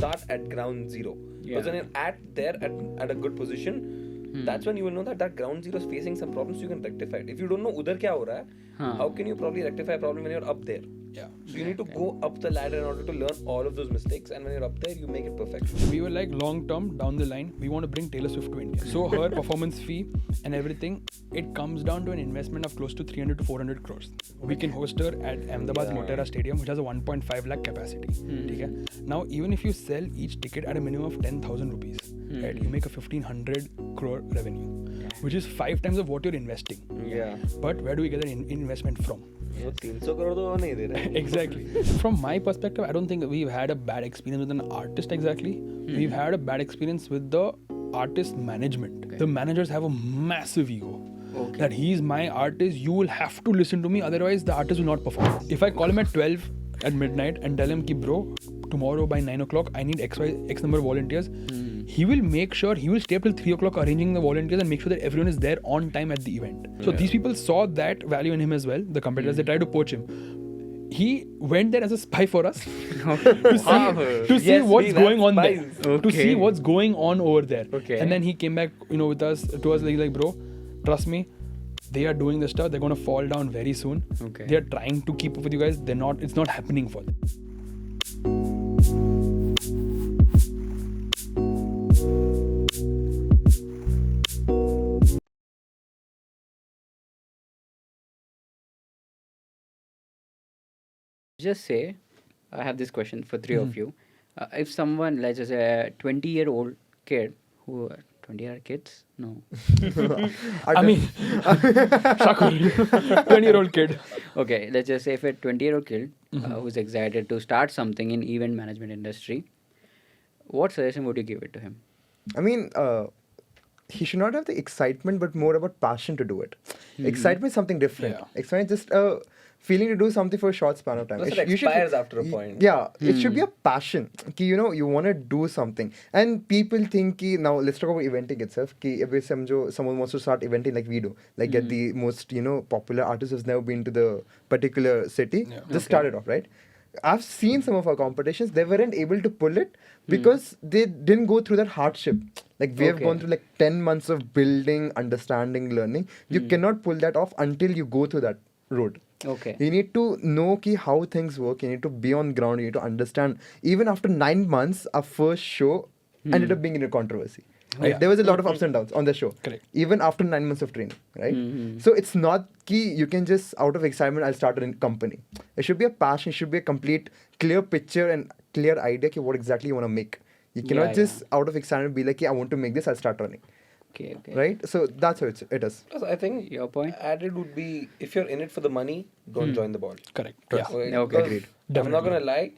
start at ground zero. Because when you're at a good position, that's when you will know that ground zero is facing some problems, you can rectify it. If you don't know udhar kya ho raha hai, how can you probably rectify a problem when you're up there? Yeah. So you need to go up the ladder in order to learn all of those mistakes, and when you're up there, you make it perfect. We were like, long term down the line, we want to bring Taylor Swift to India. So her performance fee and everything, it comes down to an investment of close to 300 to 400 crores. We can host her at Ahmedabad's Motera Stadium, which has a 1.5 lakh capacity. Okay? Now, even if you sell each ticket at a minimum of 10,000 rupees, right, you make a 1,500 crore revenue, which is 5 times of what you're investing. Yeah. But where do we get that investment from? वो 300 करोड़ तो वो नहीं दे रहे. Exactly. From my perspective, I don't think we've had a bad experience with an artist exactly. We've had a bad experience with the artist management. Okay. The managers have a massive ego. Okay. That he's my artist, you will have to listen to me, otherwise the artist will not perform. If I call him at 12 at midnight and tell him ki bro, tomorrow by 9 o'clock I need X number of volunteers, he will make sure, he will stay up till 3 o'clock arranging the volunteers and make sure that everyone is there on time at the event. So these people saw that value in him as well, the competitors, they tried to poach him. He went there as a spy for us to see what's going on there. To see what's going on over there. Okay. And then he came back, with us, to us like, bro, trust me, they are doing the stuff, they're going to fall down very soon. Okay. They are trying to keep up with you guys, it's not happening for them. Just say, I have this question for three of you. If someone, let's just say a 20-year-old kid, 20-year kids? No. I mean, 20-year-old kid. Okay, let's just say if a 20-year-old kid who's excited to start something in event management industry, what suggestion would you give it to him? I mean, he should not have the excitement, but more about passion to do it. Excitement is something different. Yeah. Excitement is just a feeling to do something for a short span of time. Plus it expires after a point. Yeah, it should be a passion. Ki, you want to do something. And people think, now let's talk about eventing itself. Ki, if someone wants to start eventing like we do, like get the most popular artist who's never been to the particular city, just start it off, right? I've seen some of our competitions, they weren't able to pull it because they didn't go through that hardship. Like we have gone through like 10 months of building, understanding, learning. You cannot pull that off until you go through that road. Okay. You need to know how things work. You need to be on ground. You need to understand. Even after 9 months, our first show ended up being in a controversy. Right? Yeah. There was a lot of ups and downs on the show. Correct. Even after 9 months of training, right? So it's not you can just out of excitement I'll start a company. It should be a passion. It should be a complete clear picture and clear idea what exactly you want to make. You cannot just out of excitement be like, I want to make this. I'll start running. Okay. Right? So that's how it is. Plus, I think your point added would be, if you're in it for the money, don't join the board. Correct. Yeah. Okay. Agreed. I'm not going to lie.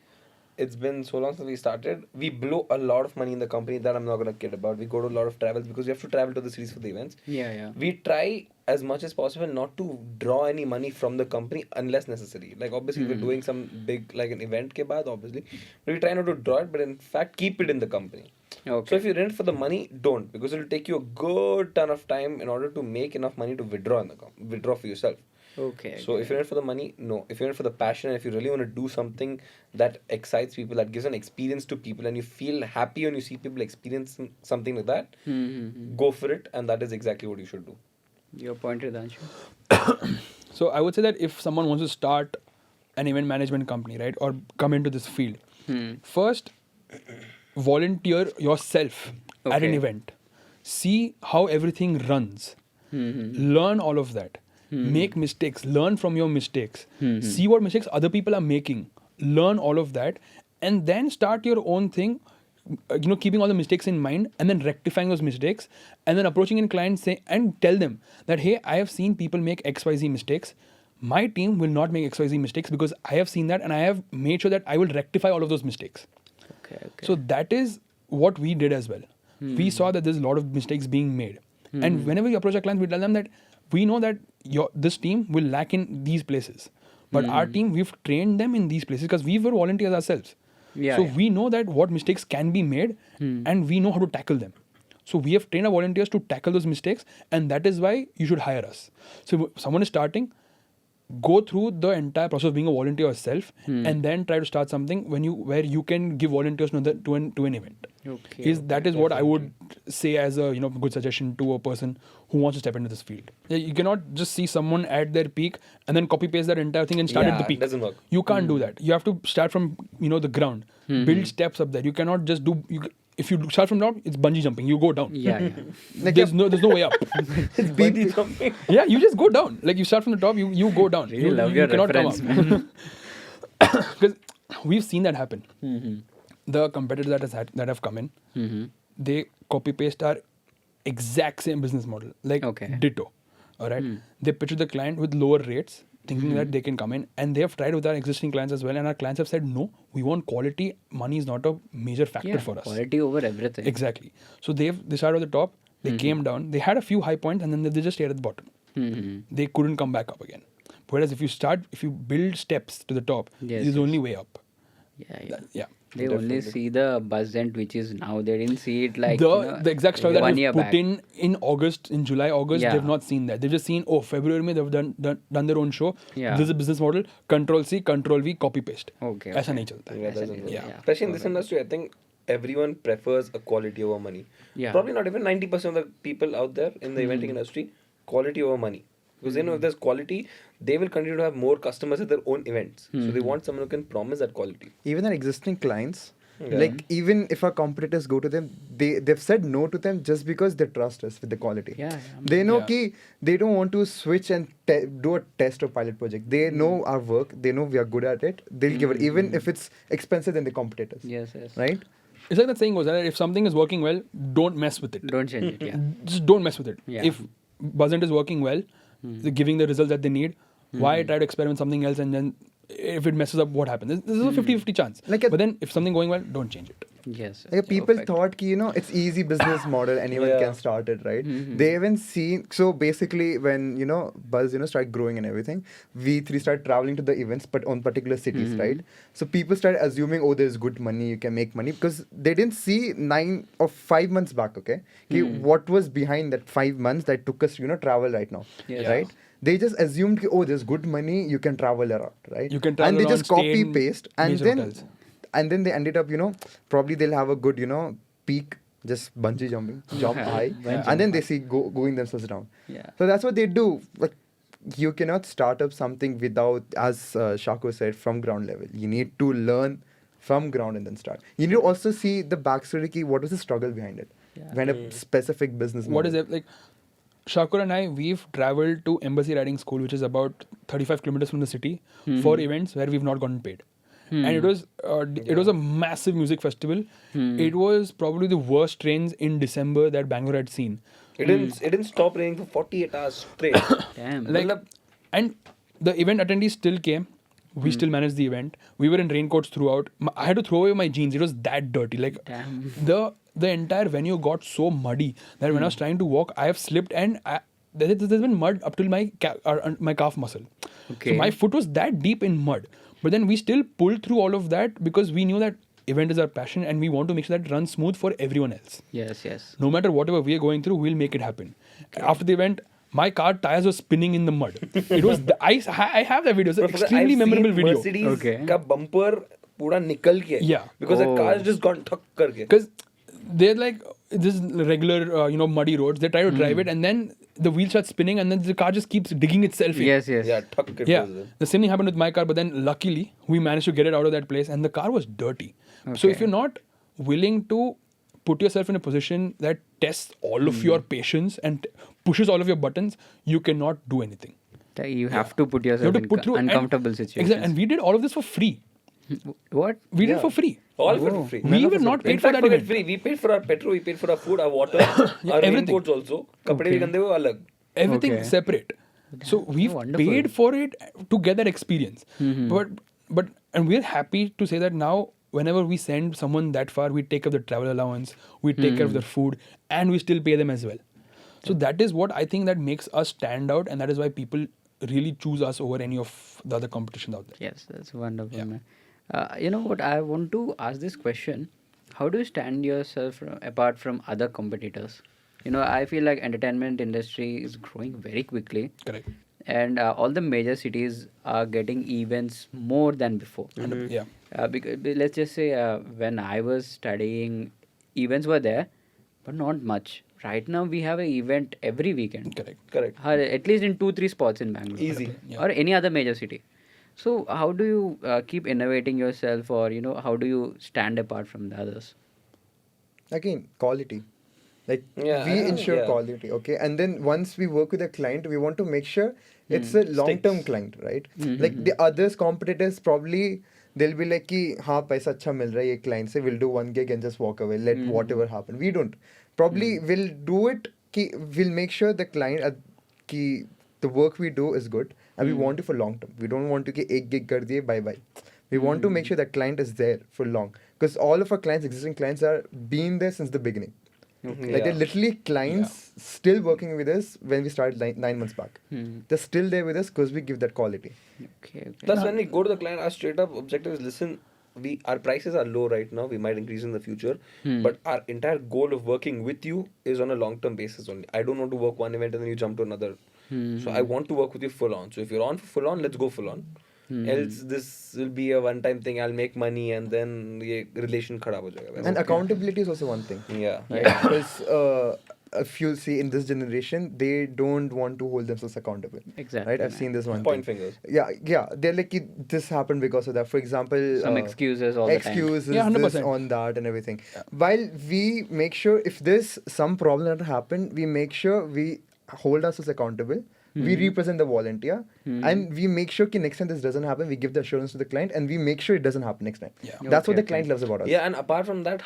It's been so long since we started. We blow a lot of money in the company that I'm not going to kid about. We go to a lot of travels because we have to travel to the cities for the events. Yeah. We try as much as possible not to draw any money from the company unless necessary. Like obviously we're doing some big, like an event ke baad, obviously. But we try not to draw it, but in fact keep it in the company. Okay. So if you're in it for the money, don't, because it will take you a good ton of time in order to make enough money to withdraw for yourself. Okay. So if you're in it for the money, no. If you're in it for the passion, and if you really want to do something that excites people, that gives an experience to people, and you feel happy when you see people experience something like that, go for it, and that is exactly what you should do. Your point, Ridanshu. So I would say that if someone wants to start an event management company, right, or come into this field, first volunteer yourself at an event. See how everything runs. Learn all of that. Make mistakes. Learn from your mistakes. See what mistakes other people are making. Learn all of that. And then start your own thing, keeping all the mistakes in mind and then rectifying those mistakes and then approaching a client and tell them that, hey, I have seen people make XYZ mistakes. My team will not make XYZ mistakes because I have seen that and I have made sure that I will rectify all of those mistakes. Okay. So that is what we did as well. We saw that there's a lot of mistakes being made. And whenever we approach our clients, we tell them that we know that this team will lack in these places. But our team, we've trained them in these places because we were volunteers ourselves. We know that what mistakes can be made and we know how to tackle them. So we have trained our volunteers to tackle those mistakes, and that is why you should hire us. So if someone is starting, go through the entire process of being a volunteer yourself, and then try to start something where you can give volunteers to an event. Okay. That is what I would say as a good suggestion to a person who wants to step into this field. You cannot just see someone at their peak and then copy paste that entire thing and start at the Yeah, peak. it doesn't work. You can't do that. You have to start from the ground, build steps up there. You cannot just do. If you start from down, it's bungee jumping. You go down. Yeah. There's no way up. It's bungee jumping. Yeah, you just go down. Like you start from the top, you go down. Really you love your cannot reference, come up. Because we've seen that happen. The competitors that have come in, they copy paste our exact same business model, like ditto. All right, they pitch to the client with lower rates, thinking that they can come in, and they have tried with our existing clients as well, and our clients have said no, we want quality. Money is not a major factor for us. Quality over everything. Exactly. So they started at the top, they came down, they had a few high points, and then they just stayed at the bottom. They couldn't come back up again. Whereas if you build steps to the top, it is only way up. Yeah. They only see the Buzz Ent, which is now. They didn't see it like the exact stuff that 1 we year put back. in August, in July, August. Yeah. They've not seen that. They've just seen February they've done their own show. Yeah. This is a business model. Control C, Control V, copy paste. Okay. ऐसा नहीं चलता है. Yeah, it doesn't work. Yeah. Especially in this industry, I think everyone prefers a quality over money. Yeah. Probably not even 90% of the people out there in the eventing industry, quality over money. Because they know if there's quality, they will continue to have more customers at their own events. So they want someone who can promise that quality. Even our existing clients, like even if our competitors go to them, they've said no to them just because they trust us with the quality. Yeah. They know ki they don't want to switch and do a test or pilot project. They know our work. They know we are good at it. They'll give it even if it's expensive than the competitors. Yes. Right? It's like that saying goes that if something is working well, don't mess with it. Don't change it. Yeah. Just don't mess with it. Yeah. If Buzz Ent is working well, they're giving the results that they need, why try to experiment something else and then if it messes up, what happens? This is a 50-50 chance. But then if something going well, don't change it. Yes. Like people thought ki, it's easy business model, anyone can start it, right? They haven't seen. So basically, when Buzz started growing and everything, we three started traveling to the events, but on particular cities, right? So people started assuming, oh, there's good money, you can make money, because they didn't see 9 or 5 months back, okay? Ki what was behind that 5 months that took us to travel right now, right? They just assumed, ki, oh, there's good money, you can travel around, right? You can travel and they around, just stay copy in paste, and major then hotels. and then they ended up, probably they'll have a good, peak, just bungee jumping, jump high, and then they see going themselves down. Yeah. So that's what they do. Like, you cannot start up something without, as Shako said, from ground level. You need to learn from ground and then start. You need to also see the backstory, ki what was the struggle behind it, behind a specific business model. What is it like? Shakur and I, we've traveled to Embassy Riding School, which is about 35 kilometers from the city, for events where we've not gotten paid. And it was a massive music festival. It was probably the worst trains in December that Bangalore had seen. It didn't stop raining for 48 hours straight. Damn. And the event attendees still came. We still managed the event. We were in raincoats throughout. I had to throw away my jeans. It was that dirty. Like Damn. the entire venue got so muddy that when I was trying to walk, I have slipped and there's been mud up till my calf muscle. Okay. So my foot was that deep in mud. But then we still pulled through all of that because we knew that event is our passion and we want to make sure that it runs smooth for everyone else. Yes. No matter whatever we are going through, we'll make it happen. After the event, my car tires were spinning in the mud. It was I have that video. It's an extremely memorable video. Mercedes का bumper पूरा निकल के. Yeah. Because the car has just gone ठक करके. Because they're like this regular muddy roads. They try to drive it and then the wheel starts spinning and then the car just keeps digging itself in. Yes. Yeah, ठक के. Yeah, the same thing happened with my car, but then luckily we managed to get it out of that place and the car was dirty. So if you're not willing to put yourself in a position that tests all of your patience and pushes all of your buttons, you cannot do anything. You have to put You yourself have to put through uncomfortable situations. Exactly, and we did all of this for free. What? We did it for free. All for free. We were not paid In for fact, that for it event. free. We paid for our petrol, we paid for our food, our water, our everything. raincoats also. कपड़े भी गंदे हुए अलग. Everything separate. So we've wonderful. paid for it to get that experience. But and we're happy to say that now whenever we send someone that far, we take care of the travel allowance, we take care of their food, and we still pay them as well. So that is what I think that makes us stand out, and that is why people really choose us over any of the other competitions out there. Yes, that's wonderful, man. You know what? I want to ask this question. How do you stand yourself apart from other competitors? I feel like entertainment industry is growing very quickly. Correct. and all the major cities are getting events more than before. Yeah. Because let's just say when I was studying, events were there, but not much. Right now we have an event every weekend. Correct. At least in 2-3 spots in Bangalore. Easy. Yeah. Or any other major city. So how do you keep innovating yourself, or how do you stand apart from the others? Again, quality. Like Yeah, we ensure yeah. quality, okay? And then once we work with a client, we want to make sure it's a long-term Sticks. client, right? Like the others competitors probably they'll be like कि हाँ पैसा अच्छा मिल रहा है ये client से, we'll do one gig and just walk away, let whatever happen. We don't. Probably we'll do it कि we'll make sure the client कि the work we do is good and we want it for long term. We don't want to कि एक gig कर दिए bye bye. We want to make sure that client is there for long because all of our clients, existing clients, are been there since the beginning. Like they're literally clients still working with us when we started 9 months back. They're still there with us because we give that quality. Okay. Plus, when we go to the client, our straight up objective is listen, our prices are low right now. We might increase in the future, but our entire goal of working with you is on a long term basis only. I don't want to work one event and then you jump to another. So I want to work with you full on. So if you're on for full on, let's go full on. Else this will be a one time thing. I'll make money and then the relation खराब हो जाएगा. And accountability is also one thing. Yeah. Right? Because if you see in this generation, they don't want to hold themselves accountable. Exactly. Right? I've seen this one Point thing. fingers. Yeah. They're like, "Ki, this happened because of that. For example, Some excuses all the time. excuses, Yeah, 100%. this on that and everything. While we make sure if there's some problem that happened, we make sure we hold ourselves accountable. We represent the volunteer and we make sure ki next time this doesn't happen, we give the assurance to the client and we make sure it doesn't happen next time. Yeah. That's what Okay, the client loves about us. Yeah, and apart from that,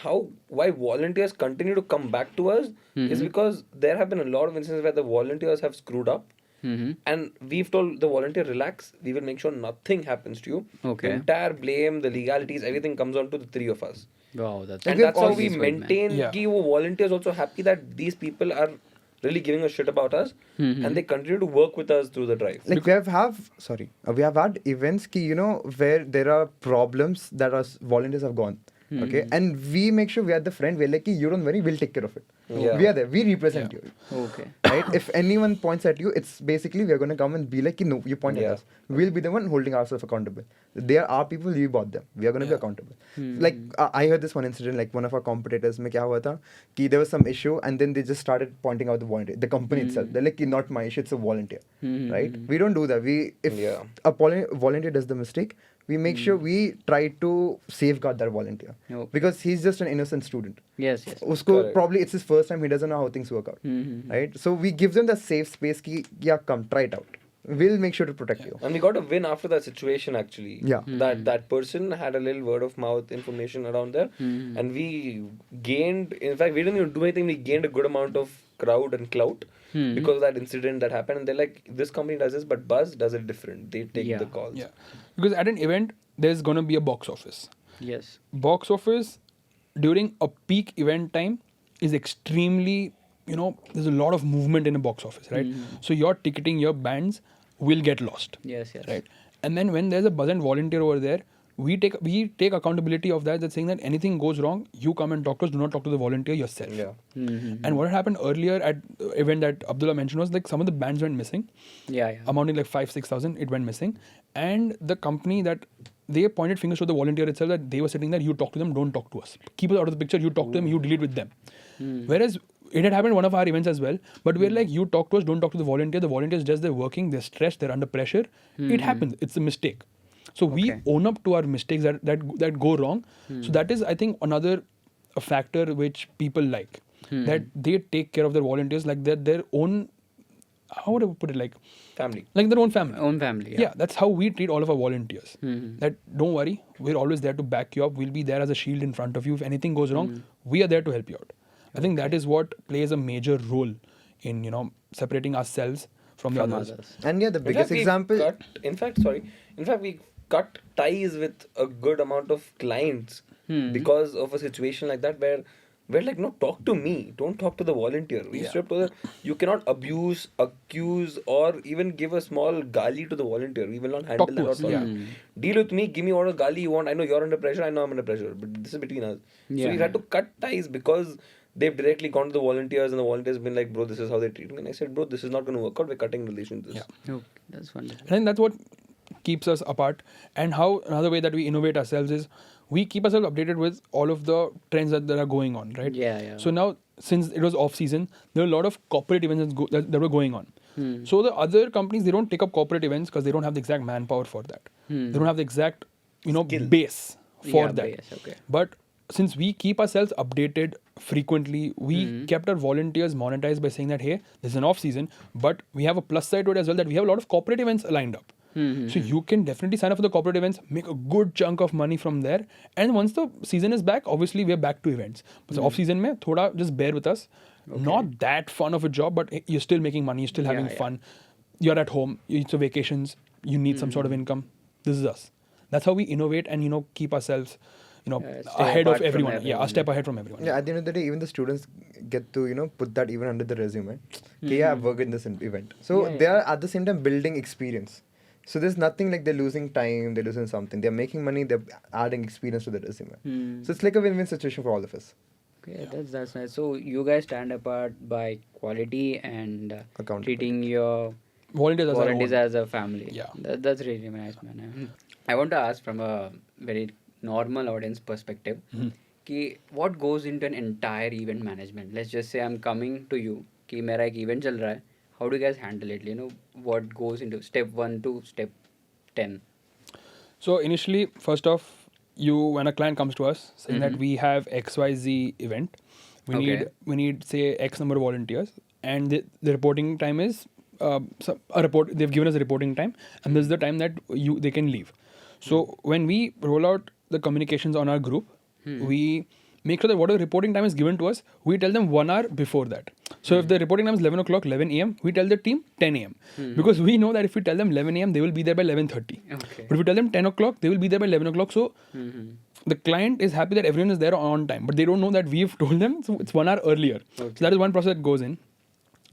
why volunteers continue to come back to us is because there have been a lot of instances where the volunteers have screwed up. And we've told the volunteer, relax, we will make sure nothing happens to you. Okay. The entire blame, the legalities, everything comes on to the three of us. Wow, that's And we've that's how we always good, man. maintain Yeah. ki wo volunteers also happy that these people are really giving a shit about us and they continue to work with us through the drive. Like we have had events ki, where there are problems that our volunteers have gone. Okay, and we make sure we are the friend. We're like, you don't worry, we'll take care of it. Yeah. We are there. We represent you. Okay. Right? If anyone points at you, it's basically we are going to come and be like, no, you point at Yeah. us. We'll be the one holding ourselves accountable. They are our people. We bought them. We are going to be accountable. Like I heard this one incident. Like one of our competitors, mein kya hua tha, ki there was some issue, and then they just started pointing out the volunteer, the company itself. They're like, not my issue. It's a volunteer. Right? We don't do that. If Yeah. a volunteer does the mistake, we make sure we try to safeguard that volunteer Okay. because he's just an innocent student. Yes. Usko Correct. probably it's his first time, he doesn't know how things work out, right? So we give them the safe space ki, yeah, come try it out, we'll make sure to protect you. And we got a win after that situation actually. Yeah. That person had a little word of mouth information around there and we gained, in fact we didn't even do anything, we gained a good amount of crowd and clout because of that incident that happened, and they're like, this company does this but Buzz does it different. They take Yeah. the calls. Yeah. Because at an event, there's gonna be a box office. Yes. Box office during a peak event time is extremely, there's a lot of movement in a box office, right? So your ticketing, your bands will get lost. Yes. Right. And then when there's a Buzz Ent volunteer over there, we take accountability of that. That's saying that anything goes wrong, you come and talk to us. Do not talk to the volunteer yourself. Yeah. And what had happened earlier at the event that Abdullah mentioned was like some of the bands went missing, Yeah. amounting like 5,000-6,000. It went missing, and the company that they pointed fingers to the volunteer itself that they were sitting there. You talk to them, don't talk to us. Keep us out of the picture. You talk to them, you delete with them. Whereas it had happened at one of our events as well, but we're like, you talk to us, don't talk to the volunteer. The volunteer is just they're working, they're stressed, they're under pressure. It happens. It's a mistake. So we Okay. own up to our mistakes that go wrong. So that is, I think, another a factor which people like, that they take care of their volunteers like they're their own. How would I put it? Like Family. their own family. Own family. Yeah, that's how we treat all of our volunteers. That don't worry, we're always there to back you up. We'll be there as a shield in front of you. If anything goes wrong, we are there to help you out. I think that is what plays a major role in separating ourselves from the From others. others. And yeah, the biggest example, In fact, we cut ties with a good amount of clients because of a situation like that where we're like, no, talk to me, don't talk to the volunteer. We used to have to you cannot abuse, accuse, or even give a small gali to the volunteer. We will not handle Talk that. to us, or yeah. Deal with me, give me whatever gali you want. I know you're under pressure, I know I'm under pressure, but this is between us. So Yeah. we had to cut ties because they've directly gone to the volunteers, and the volunteers have been like, bro, this is how they treat me. And I said, bro, this is not going to work out. We're cutting relations. Yeah. Okay, that's wonderful. I think that's what keeps us apart. And how another way that we innovate ourselves is we keep ourselves updated with all of the trends that are going on, right? Yeah. So now, since it was off season, there are a lot of corporate events that were going on. So the other companies, they don't take up corporate events because they don't have the exact manpower for that. They don't have the exact, base for that. Base, okay. But since we keep ourselves updated frequently, we kept our volunteers monetized by saying that, hey, this is an off season, but we have a plus side to it as well, that we have a lot of corporate events lined up. So you can definitely sign up for the corporate events, make a good chunk of money from there, and once the season is back, obviously we're back to events. But the off season mein, thoda just bear with us. Not that fun of a job, but you're still making money, you're still having fun. You're at home, it's a vacations, you need some sort of income. This is us. That's how we innovate and keep ourselves stay ahead of apart from everyone. Yeah, a everyone. step ahead from everyone. Yeah, at the end of the day, even the students get to put that even under the resume. Okay, yeah, I've worked in this event. So they are at the same time building experience. So there's nothing like they're losing time, they're losing something. They're making money, they're adding experience to the resume. So it's like a win-win situation for all of us. Okay, that's nice. So you guys stand apart by quality and Accountability. treating your Volunteers as a family. Yeah. That's really nice, man. I want to ask from a very normal audience perspective, what goes into an entire event management? Let's just say I'm coming to you, कि मेरा एक event चल रहा है. How do you guys handle it? What goes into step 1 to step 10? So initially, first off, when a client comes to us saying that we have XYZ event, we need say X number of volunteers, and the reporting time is they've given us a reporting time, and this is the time that they can leave. So when we roll out the communications on our group, we make sure that whatever reporting time is given to us, we tell them 1 hour before that. So if the reporting time is 11 o'clock, 11 a.m., we tell the team 10 a.m. Because we know that if we tell them 11 a.m., they will be there by 11:30. Okay. But if we tell them 10 o'clock, they will be there by 11 o'clock. So the client is happy that everyone is there on time, but they don't know that we've told them, so it's 1 hour earlier. So that is one process that goes in.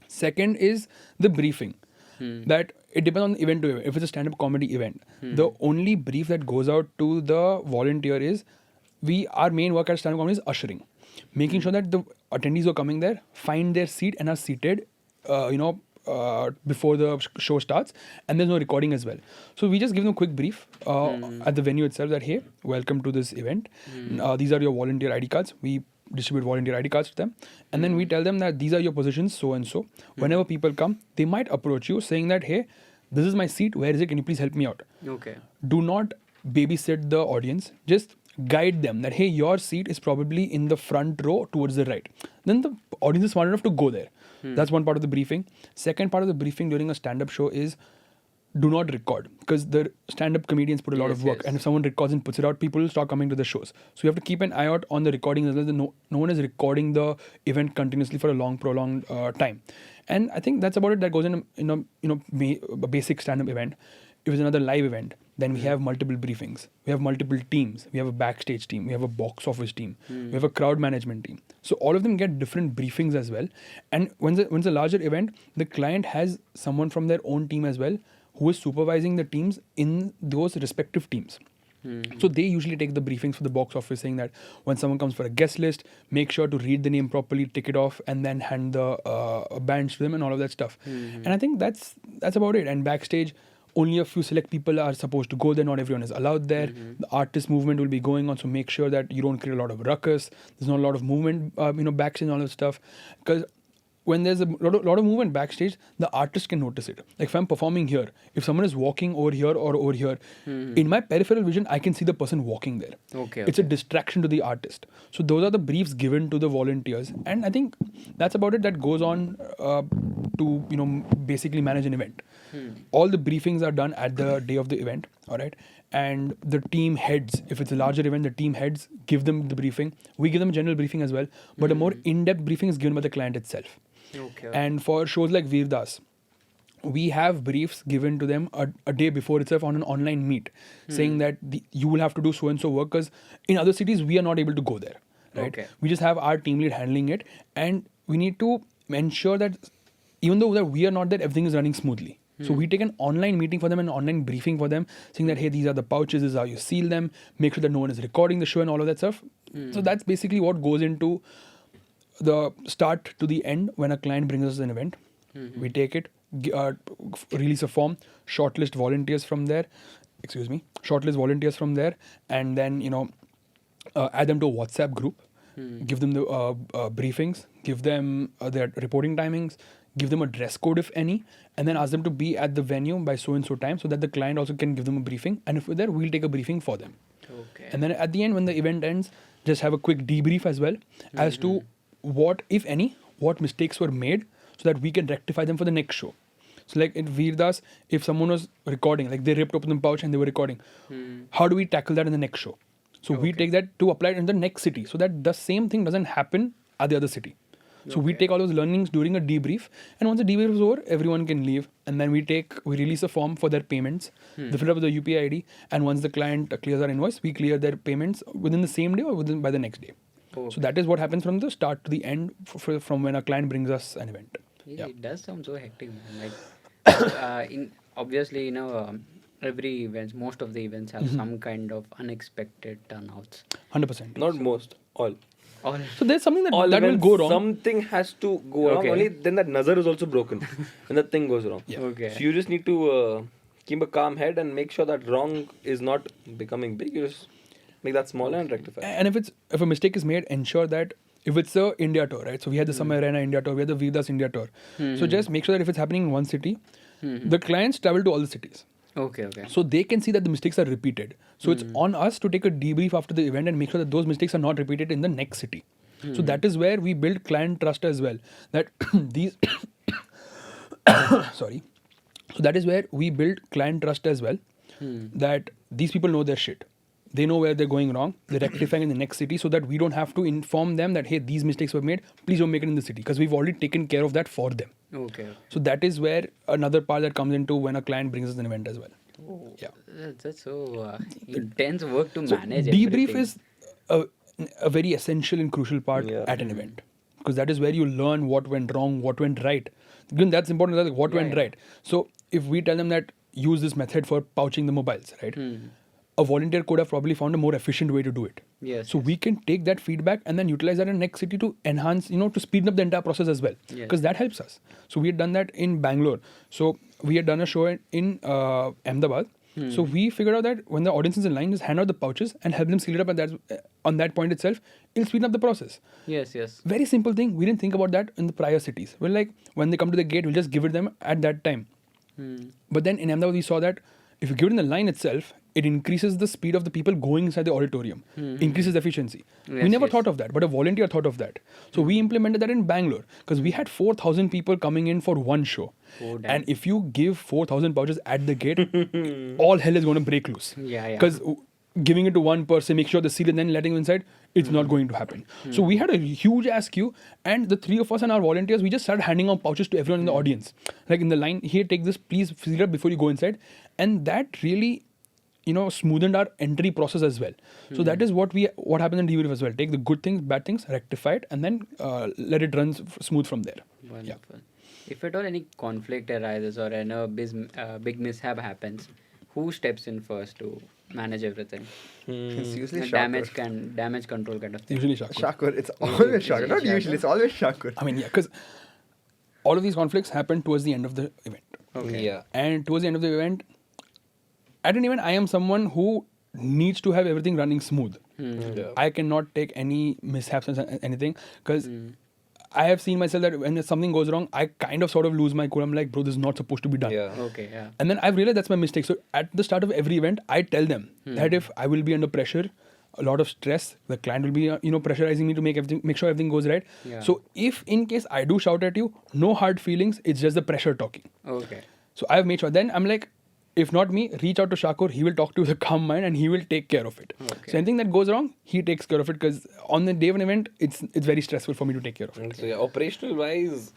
Second is the briefing. That it depends on event to event. If it's a stand-up comedy event, the only brief that goes out to the volunteer is our main work at stand-up comedy is ushering, making sure that the attendees who are coming there find their seat and are seated, before the show starts, and there's no recording as well. So we just give them a quick brief at the venue itself that, hey, welcome to this event. These are your volunteer ID cards. We distribute volunteer ID cards to them, and then we tell them that these are your positions, so and so. Whenever people come, they might approach you saying that, hey, this is my seat, where is it, can you please help me out? Okay. Do not babysit the audience, just guide them that, hey, your seat is probably in the front row towards the right. Then the audience is smart enough to go there. That's one part of the briefing. Second part of the briefing during a stand-up show is do not record, because the stand-up comedians put a lot of work, and if someone records and puts it out, people will start coming to the shows. So you have to keep an eye out on the recording as well. No one is recording the event continuously for a long, prolonged time. And I think that's about it. That goes in a basic stand-up event. If it's another live event, then we have multiple briefings. We have multiple teams. We have a backstage team. We have a box office team. We have a crowd management team. So all of them get different briefings as well. And when it's a larger event, the client has someone from their own team as well who is supervising the teams in those respective teams. So they usually take the briefings for the box office, saying that when someone comes for a guest list, make sure to read the name properly, tick it off, and then hand the badge to them and all of that stuff. And I think that's about it. And backstage, only a few select people are supposed to go there. Not everyone is allowed there. The artist movement will be going on, so make sure that you don't create a lot of ruckus. There's not a lot of movement, backstage and all that stuff. Because when there's a lot of movement backstage, the artist can notice it. Like if I'm performing here, if someone is walking over here or over here, in my peripheral vision, I can see the person walking there. Okay. It's a distraction to the artist. So those are the briefs given to the volunteers. And I think that's about it. That goes on to basically manage an event. All the briefings are done at the day of the event, all right? And the team heads, if it's a larger event, the team heads give them the briefing. We give them a general briefing as well, but a more in-depth briefing is given by the client itself. Okay. And for shows like Veer Das, we have briefs given to them a day before itself on an online meet, saying that you will have to do so and so work, because in other cities we are not able to go there, right? Okay. We just have our team lead handling it, and we need to ensure that even though that we are not there, everything is running smoothly. So we take an online meeting for them, an online briefing for them, saying that, hey, these are the pouches, this is how you seal them, make sure that no one is recording the show and all of that stuff. So that's basically what goes into the start to the end when a client brings us an event. We take it, release a form, shortlist volunteers from there. Shortlist volunteers from there, and then add them to a WhatsApp group. Give them the briefings, give them their reporting timings, give them a dress code if any, and then ask them to be at the venue by so and so time, so that the client also can give them a briefing. And if we're there, we'll take a briefing for them. Okay. And then at the end, when the event ends, just have a quick debrief as well as to what, if any, what mistakes were made, so that we can rectify them for the next show. So like in Veerdas, if someone was recording, like they ripped open the pouch and they were recording, how do we tackle that in the next show? So we take that to apply it in the next city, so that the same thing doesn't happen at the other city. So we take all those learnings during a debrief, and once the debrief is over, everyone can leave, and then we release a form for their payments. They fill up with the UPI ID, and once the client clears our invoice, we clear their payments within the same day or by the next day. So that is what happens from the start to the end, from when a client brings us an event. Yeah. It does sound so hectic, man. Like, obviously, every event, most of the events have some kind of unexpected turnouts. 100%. Not most, all. Or So there's something that All will events, go wrong. Something has to go wrong. Okay. Only then that nazar is also broken when the thing goes wrong. Yeah. Okay. So you just need to keep a calm head and make sure that wrong is not becoming big. You just make that smaller and rectify. And if a mistake is made, ensure that if it's a India tour, right? So we had the Summer Arena India tour, we had the Vedas India tour. So just make sure that if it's happening in one city, the clients travel to all the cities. Okay. So they can see that the mistakes are repeated. So it's on us to take a debrief after the event and make sure that those mistakes are not repeated in the next city. So that is where we build client trust as well. That these sorry. So that is where we build client trust as well. That these people know their shit. They know where they're going wrong. They're rectifying in the next city, so that we don't have to inform them that, hey, these mistakes were made. Please don't make it in the city, because we've already taken care of that for them. Okay. So that is where another part that comes into when a client brings us an event as well. Oh, Yeah. That's so intense work to So manage. debrief everything. is a very essential and crucial part at an event, because that is where you learn what went wrong, what went right. Again, that's important. Like what went right. So if we tell them that use this method for pouching the mobiles, right? A volunteer could have probably found a more efficient way to do it. Yes. So we can take that feedback and then utilize that in the next city to enhance, to speed up the entire process as well, because that helps us. So we had done that in Bangalore. So we had done a show in Ahmedabad. So we figured out that when the audience is in line, just hand out the pouches and help them seal it up on that point itself. It'll speed up the process. Yes. Very simple thing. We didn't think about that in the prior cities. We're like, when they come to the gate, we'll just give it them at that time. But then in Ahmedabad, we saw that if you give it in the line itself, it increases the speed of the people going inside the auditorium, increases efficiency. We never thought of that, but a volunteer thought of that. So we implemented that in Bangalore, because we had 4,000 people coming in for one show. Oh, damn. And if you give 4,000 pouches at the gate, all hell is going to break loose. Yeah. Because giving it to one person, make sure they seal it, then letting them inside, it's not going to happen. So we had a huge ass queue, and the three of us and our volunteers, we just started handing out pouches to everyone in the audience. Like in the line, here, take this, please seal it up before you go inside. And that really, smoothened our entry process as well. So that is what happens in debrief as well. Take the good things, bad things, rectify it, and then let it run smooth from there. Wonderful. If at all any conflict arises or big mishap happens, who steps in first to manage everything? It's usually Damage Shakur. damage control kind of thing. Usually Shakur. Shakur. It's always Shakur. Not usually. It's always Shakur. I mean, yeah, because all of these conflicts happen towards the end of the event. Okay. Yeah. And towards the end of the event, at an event, I am someone who needs to have everything running smooth. Yeah. I cannot take any mishaps and anything, because I have seen myself that when something goes wrong, I kind of sort of lose my cool. I'm like, bro, this is not supposed to be done. Yeah. Okay. Yeah. And then I've realized that's my mistake. So at the start of every event, I tell them that if I will be under pressure, a lot of stress, the client will be pressurizing me to make sure everything goes right. Yeah. So if in case I do shout at you, no hard feelings, it's just the pressure talking. Okay. So I've made sure. Then I'm like, if not me, reach out to Shakur. He will talk to you with a calm mind and he will take care of it. Okay. So anything that goes wrong, he takes care of it, because on the day of an event, it's very stressful for me to take care of it. So yeah, operational wise,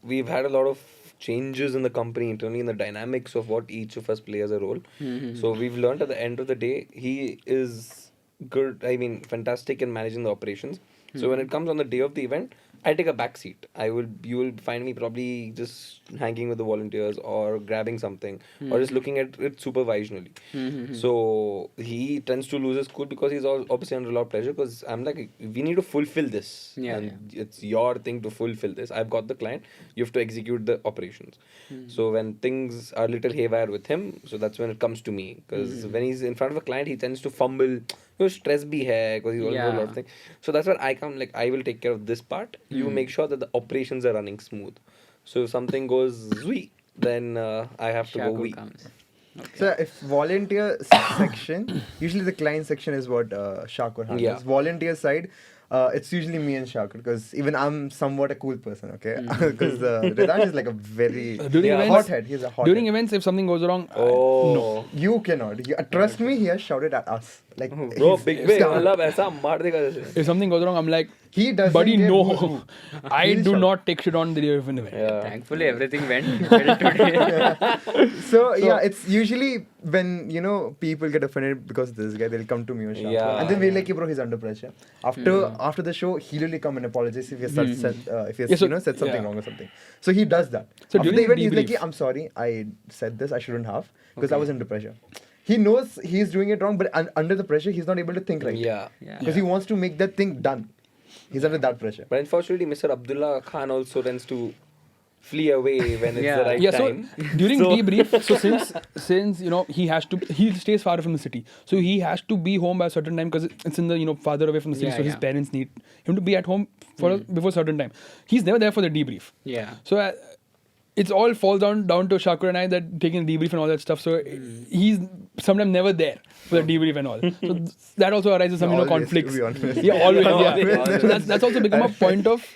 we've had a lot of changes in the company internally in the dynamics of what each of us play as a role. So we've learned at the end of the day, he is good. I mean, fantastic in managing the operations. So when it comes on the day of the event, I take a back seat. You will find me probably just hanging with the volunteers or grabbing something or just looking at it supervisionally. So he tends to lose his cool because he's obviously under a lot of pressure, because I'm like, we need to fulfill this. It's your thing to fulfill this. I've got the client. You have to execute the operations. So when things are a little haywire with him, so that's when it comes to me. Because when he's in front of a client, he tends to fumble. Stress bhi hai, because he's always doing a lot of things. So that's where I come, like, I will take care of this part. You make sure that the operations are running smooth. So if something goes zui, then I have to go wee. Okay. So if volunteer section, usually the client section is what Shakur handles. Yeah. Volunteer side, it's usually me and Shakur, because even I'm somewhat a cool person, okay? Because Ridansh is like a very hothead. He's a hothead. During events, if something goes wrong, no. You cannot. Trust me, he has shouted at us. Like, bro, big way. If something goes wrong, I'm like, he doesn't buddy, get no. boo-boo. I do not take shit on the day of an event. Yeah. Thankfully, everything went well today. So yeah, it's usually when, people get offended because of this guy, they'll come to me or Shakur. Yeah. And then we're like, bro, he's under pressure. After the show, he'll really come and apologize if he has said something wrong or something. So he does that. So After during the event, the he's like, debrief- I'm sorry, I said this, I shouldn't have, because I was under pressure. He knows he's doing it wrong, but under the pressure, he's not able to think right. Yeah. Because he wants to make that thing done. He's under that pressure. But unfortunately, Mr. Abdullah Khan also tends to flee away when it's the right time. So during debrief, so since he stays far from the city, so he has to be home by a certain time, because it's in the farther away from the city, so his parents need him to be at home before a certain time. He's never there for the debrief. Yeah. So it's all falls down to Shakur and I, that taking the debrief and all that stuff. So he's sometimes never there for the debrief and all. So that also arises some Always, conflicts. to be honest. Yeah, always. Yeah. Always. So that's also become a point of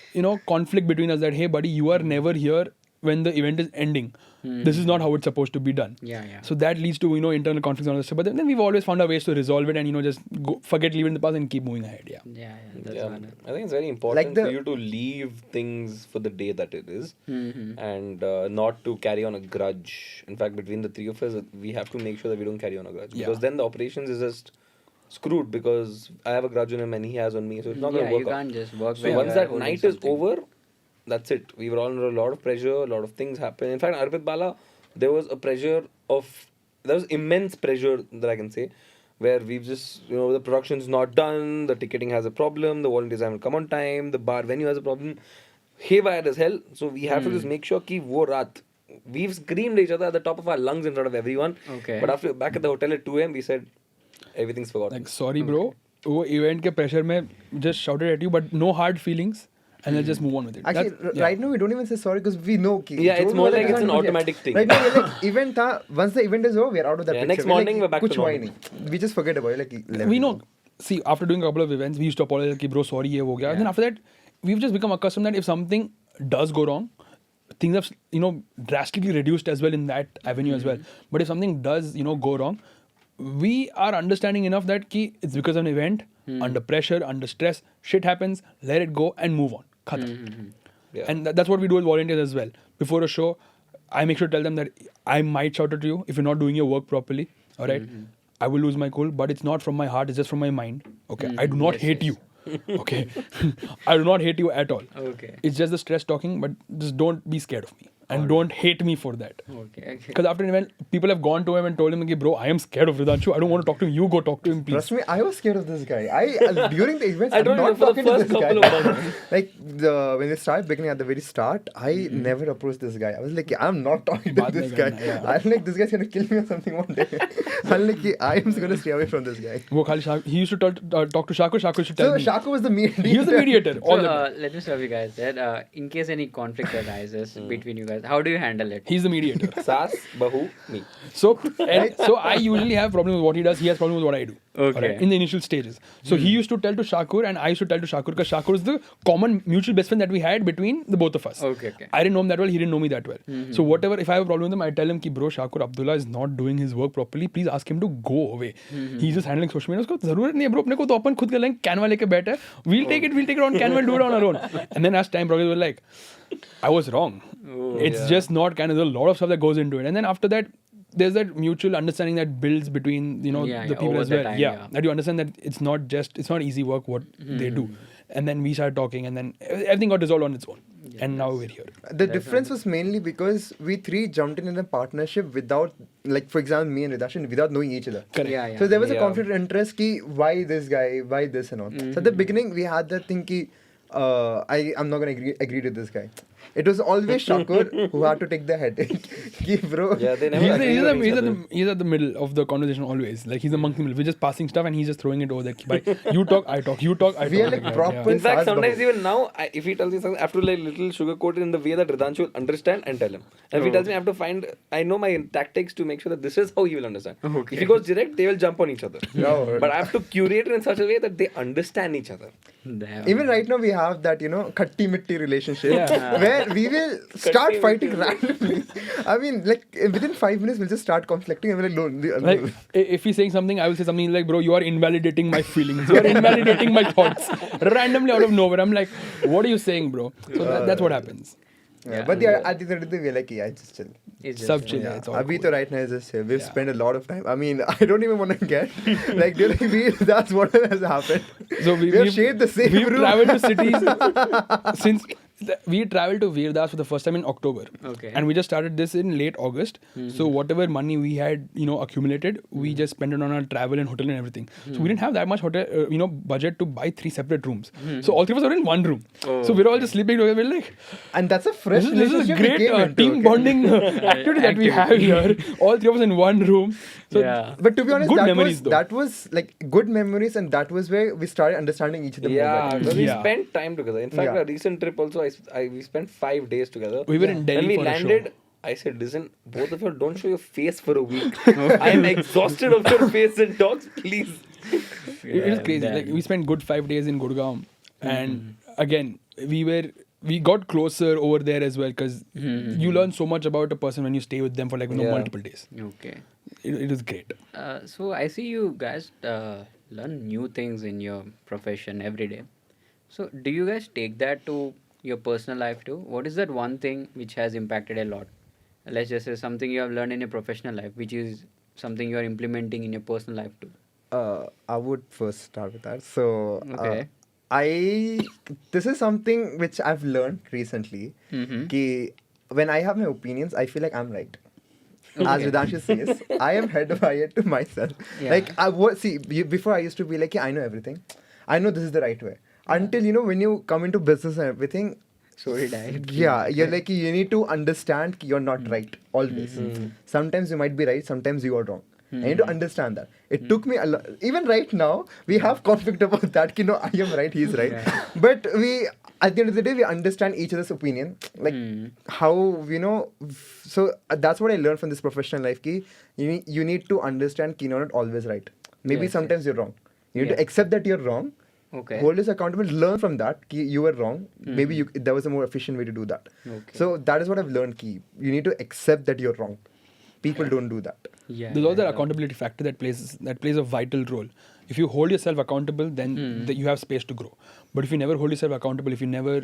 conflict between us, that hey buddy, you are never here when the event is ending. This is not how it's supposed to be done. Yeah. So that leads to internal conflicts and all that stuff. But then we've always found our ways to resolve it and just forget, leave it in the past and keep moving ahead. Yeah. That's Yeah. one. I think it's very important for you to leave things for the day that it is, and not to carry on a grudge. In fact, between the three of us, we have to make sure that we don't carry on a grudge, because then the operations is just screwed, because I have a grudge on him and he has on me, so it's not going to work you out. can't just work. So once that night is over, that's it. We were all under a lot of pressure, a lot of things happen. In fact, Arpit Bala, there was immense pressure that I can say, where we've just, the production's not done, the ticketing has a problem, the volunteers haven't come on time, the bar venue has a problem, haywire as hell. So we have to just make sure ki wo raat, we've screamed at each other at the top of our lungs in front of everyone. Okay. But after back at the hotel at 2 a.m, we said, everything's forgotten. Like, sorry bro, वो event के pressure में just shouted at you, but no hard feelings, and let's just move on with it. Actually, right now we don't even say sorry, because we know. It's more like it's an automatic thing. Right now we're like, event once the event is over, we're out of that picture. Next morning we're back to कुछ normal. हुआ ही नहीं. We just forget about it. Like, We know. See, after doing a couple of events, we used to apologize, कि bro, sorry, ये हो गया. And then after that, we've just become accustomed that if something does go wrong, things have drastically reduced as well in that avenue as well. But if something does go wrong, we are understanding enough that it's because of an event, under pressure, under stress, shit happens, let it go and move on. Khatam. And that's what we do as volunteers as well. Before a show, I make sure to tell them that I might shout at you if you're not doing your work properly. All right? I will lose my cool, but it's not from my heart, it's just from my mind. Okay? I do not hate you. Okay? I do not hate you at all. Okay. It's just the stress talking, but just don't be scared of me. And don't hate me for that. Okay. Because after an event, people have gone to him and told him, bro, I am scared of Ridanshu. I don't want to talk to him. You go talk to him, please. Trust me, I was scared of this guy. During the events, I I'm don't not remember talking the to first this couple guy. of months. Like when they started beginning at the very start, I never approached this guy. I was like, I'm not talking to Baat this nahi guy. karna, yeah. I'm like, this guy's gonna kill me or something one day. I'm like, I am gonna stay away from this guy. He used to talk to Shakur. Shakur used to tell So me. Shaku was the mediator. He was the mediator. All So, the time. let me stop you guys there. In case any conflict arises between you guys, how do you handle it? He's the mediator. Saas, Bahu, me. So I usually have problems with what he does. He has problems with what I do. Okay. Alright, in the initial stages. So he used to tell to Shakur and I used to tell to Shakur, because Shakur is the common mutual best friend that we had between the both of us. Okay. I didn't know him that well. He didn't know me that well. So whatever, if I have a problem with him, I tell him ki bro, Shakur Abdullah is not doing his work properly. Please ask him to go away. He's just handling social media. उसको ज़रूरत नहीं है bro. अपने को तो अपन खुद कर लेंगे. Canva लेके बैठे हैं. We'll take it on Canva and do it on our own. And then as time progressed, we're like, I was wrong. It's just not Canva. There's a lot of stuff that goes into it. And then after that, there's that mutual understanding that builds between the people over as the well. time, That you understand that it's not easy work what they do, and then we started talking, and then everything got resolved on its own, and now we're here. The difference was mainly because we three jumped in a partnership without, like, for example, me and Ridarshan, without knowing each other. Correct. Yeah. So there was a Yeah. conflict of interest ki why this guy, why this and all. So at the beginning we had that thing ki I'm not gonna agree to this guy. It was always Shakur who had to take the headache. Ki bro. Yeah, they never He's, agree with each other. he's at the middle of the conversation always. Like he's a monkey in the middle. We're just passing stuff and he's just throwing it over there. Bye. You talk, I talk. You talk, I talk. We are like yeah, proper- In fact, Saas sometimes Babu. even now, if he tells me something, I have to like little sugarcoat it in the way that Ridanshu will understand and tell him. And if he tells me, I have to find, I know my tactics to make sure that this is how he will understand. Okay. If he goes direct, they will jump on each other. Yeah. But I have to curate it in such a way that they understand each other. Damn. Even right now we have that, khatti mitti relationship Yeah. where we will start Khatti fighting mitti. randomly. I mean, like within 5 minutes we'll just start conflicting and we're like, no, Like if he's saying something, I will say something like, bro, you are invalidating my feelings. You are invalidating my thoughts. Randomly out of nowhere. I'm like, what are you saying, bro? So that's what happens. Yeah, but at the end of the day, we're like, yeah, just chill. It's just, Sub chill. Yeah, Yeah, it's all Abhi cool. to right now is just here. We've Yeah. spent a lot of time. I mean, I don't even want to get like during that's what has happened. So we have shared the same we've room. traveled to cities since we traveled to Veerdas for the first time in October. Okay. And we just started this in late August. So whatever money we had, accumulated, we just spent it on our travel and hotel and everything. So we didn't have that much hotel, budget to buy 3 separate rooms. So all 3 of us were in one room. So we're all just sleeping together. We're like, And that's a fresh this is a relationship we great came into, team okay? bonding activity that we have here. All 3 of us in one room. So Yeah. But to be honest, good that memories was though. that was like good memories, and that was where we started understanding each other more. Yeah, better. because we Yeah. spent time together. In fact, Yeah. a recent trip also, we spent 5 days together. We were in Delhi When we for landed, a show. I said, listen, both of you don't show your face for a week. I am exhausted of your face and talks, please. It is crazy. damn. Like we spent good 5 days in Gurgaon, and again we got closer over there as well because you learn so much about a person when you stay with them for like Yeah. multiple days. Okay. It is great. So I see you guys learn new things in your profession every day. So do you guys take that to your personal life too? What is that one thing which has impacted a lot? Let's just say something you have learned in your professional life, which is something you are implementing in your personal life too. I would first start with that. So, Okay. this is something which I've learned recently. Mhm. Ki when I have my opinions, I feel like I'm right. As Ridanshu says, I am head wired to myself. Yeah. Like before I used to be like, yeah, I know everything. I know this is the right way. Until when you come into business and everything, So did I. yeah, you're like you need to understand you're not right always. Sometimes you might be right, sometimes you are wrong. I need to understand that. It took me a lot. Even right now, we have conflict about that. I am right, he's right. But at the end of the day, we understand each other's opinion. Like how So that's what I learned from this professional life. Ki you need to understand you're not always right. Maybe Yes, sometimes you're wrong. You need Yeah. to accept that you're wrong. Okay. Hold yourself accountable. Learn from that. Ki you were wrong. Maybe there was a more efficient way to do that. Okay. So that is what I've learned. Ki you need to accept that you're wrong. People don't do that. Yeah. There's also that accountability factor that plays a vital role. If you hold yourself accountable, then you have space to grow. But if you never hold yourself accountable, if you never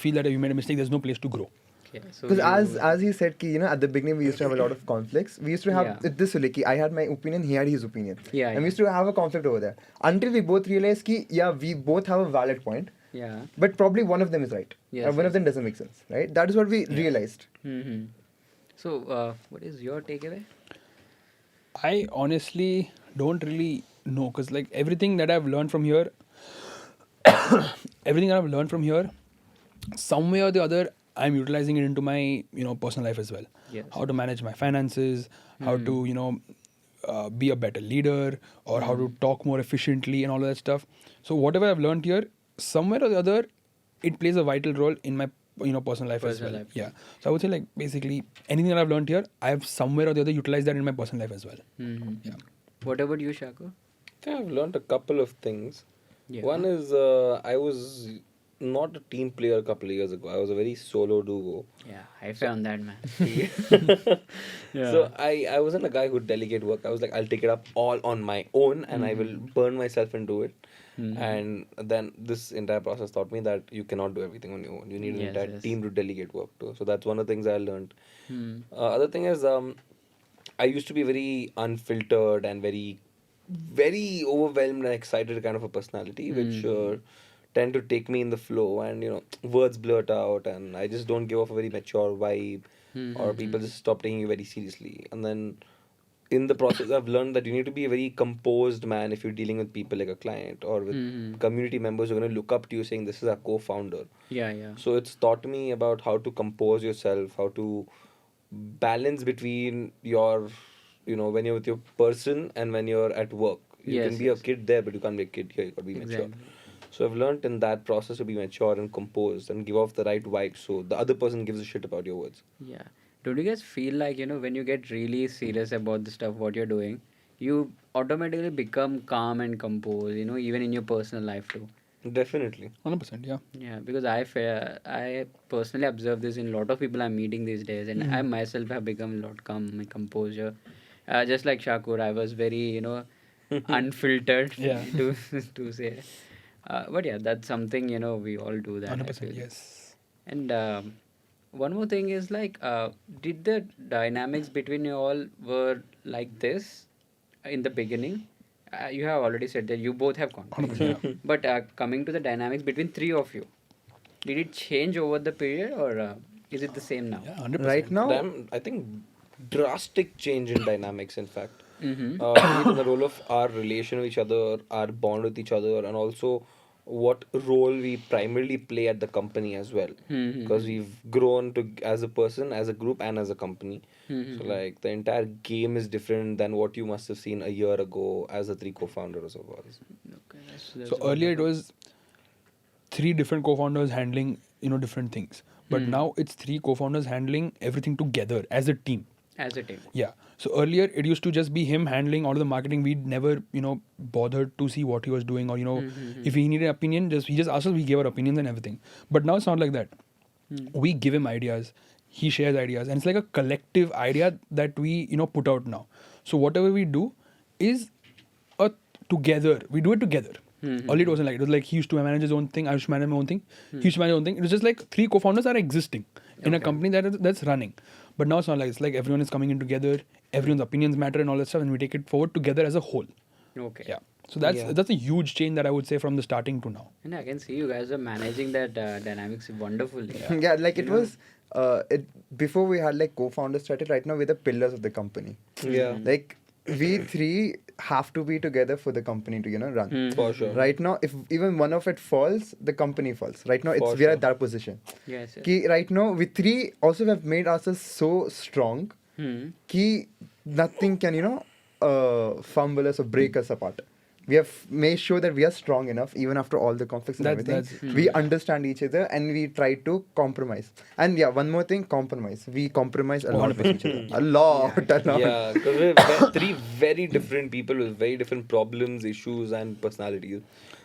feel that you made a mistake, there's no place to grow. Okay, so Because you- as he said, ki, at the beginning we used to have a lot of conflicts. We used to have Yeah. this way, ki I had my opinion, he had his opinion. Yeah, And we yeah. used to have a conflict over there. Until we both realized ki, yeah, we both have a valid point. Yeah. But probably one of them is right. Yes, and one yes. of them doesn't make sense. Right? That is what we realized. Mm-hmm. So what is your takeaway? I honestly don't really know because like everything that I've learned from here, some way or the other, I'm utilizing it into my personal life as well. Yes. How to manage my finances, how to be a better leader, or how to talk more efficiently and all of that stuff. So whatever I've learned here, somewhere or the other, it plays a vital role in my personal life as Personal well. life. Yeah. So I would say like basically anything that I've learned here, I have somewhere or the other utilized that in my personal life as well. Mm-hmm. Yeah. What about you, Shaku? I think I've learned a couple of things. Yeah. One is I was not a team player a couple of years ago. I was a very solo duo. Yeah, I found that, man. So I wasn't a guy who'd delegate work. I was like, I'll take it up all on my own and I will burn myself into it. And then this entire process taught me that you cannot do everything on your own. You need an Yes, entire yes. team to delegate work to. So that's one of the things I learned. Hmm. Other thing is I used to be very unfiltered and very, very overwhelmed and excited kind of a personality, which tend to take me in the flow, and words blurt out, and I just don't give off a very mature vibe, or people just stop taking you very seriously. And then in the process, I've learned that you need to be a very composed man if you're dealing with people like a client or with community members who are going to look up to you saying, this is our co-founder. Yeah. So it's taught me about how to compose yourself, how to balance between your, when you're with your person and when you're at work. You Yes, can be yes. a kid there, but you can't be a kid here. You got to be mature. Exactly. So I've learned in that process to be mature and composed and give off the right vibe, so the other person gives a shit about your words. Yeah. Don't you guys feel like, when you get really serious about the stuff what you're doing, you automatically become calm and composed, even in your personal life too? Definitely. 100%, yeah. Yeah, because I personally observe this in a lot of people I'm meeting these days, and I myself have become a lot calm and composure. Just like Shakur, I was very, unfiltered Yeah. to say. But yeah, that's something, we all do that. I 100%, feel. yes. And one more thing is like, did the dynamics between you all were like this in the beginning? You have already said that you both have conflicts. 100%, yeah. But coming to the dynamics between three of you, did it change over the period, or is it the same now? Yeah, 100%. Right now, I think drastic change in dynamics, in fact. Mm-hmm. Even the role of our relation with each other, our bond with each other, and also what role we primarily play at the company as well. Mm-hmm. Because we've grown to as a person, as a group, and as a company. Mm-hmm. So like the entire game is different than what you must have seen a year ago as the three co-founders of ours. Okay, that's So earlier it was 3 different co-founders handling, different things. But now it's 3 co-founders handling everything together as a team. as a team. Yeah. So earlier it used to just be him handling all of the marketing. We'd never, bothered to see what he was doing, or if he needed an opinion, he just asked us. We gave our opinions and everything. But now it's not like that. We give him ideas. He shares ideas, and it's like a collective idea that we put out now. So whatever we do is together. We do it together. Earlier it wasn't like, it was like he used to manage his own thing. I used to manage my own thing. He used to manage his own thing. It was just like 3 co-founders are existing in a company that's running. But now it's not like, it's like everyone is coming in together, everyone's opinions matter and all that stuff, and we take it forward together as a whole. Okay. Yeah. So that's a huge change that I would say from the starting to now. And I can see you guys are managing that dynamics wonderfully. yeah, like it was. Before we had like co-founders started. Right now we're the pillars of the company. Yeah. Like we 3 have to be together for the company to run. For sure. Right now, if even one of it falls, the company falls. Right now, For we are sure. at that position. Yes. Ki right now, we 3 also have made ourselves so strong ki nothing can fumble us or break us apart. We have made sure that we are strong enough even after all the conflicts and That's- everything. We understand each other and we try to compromise. And yeah, one more thing, compromise. We compromise a lot with each other. A lot. Yeah, because we're 3 very different people with very different problems, issues, and personalities.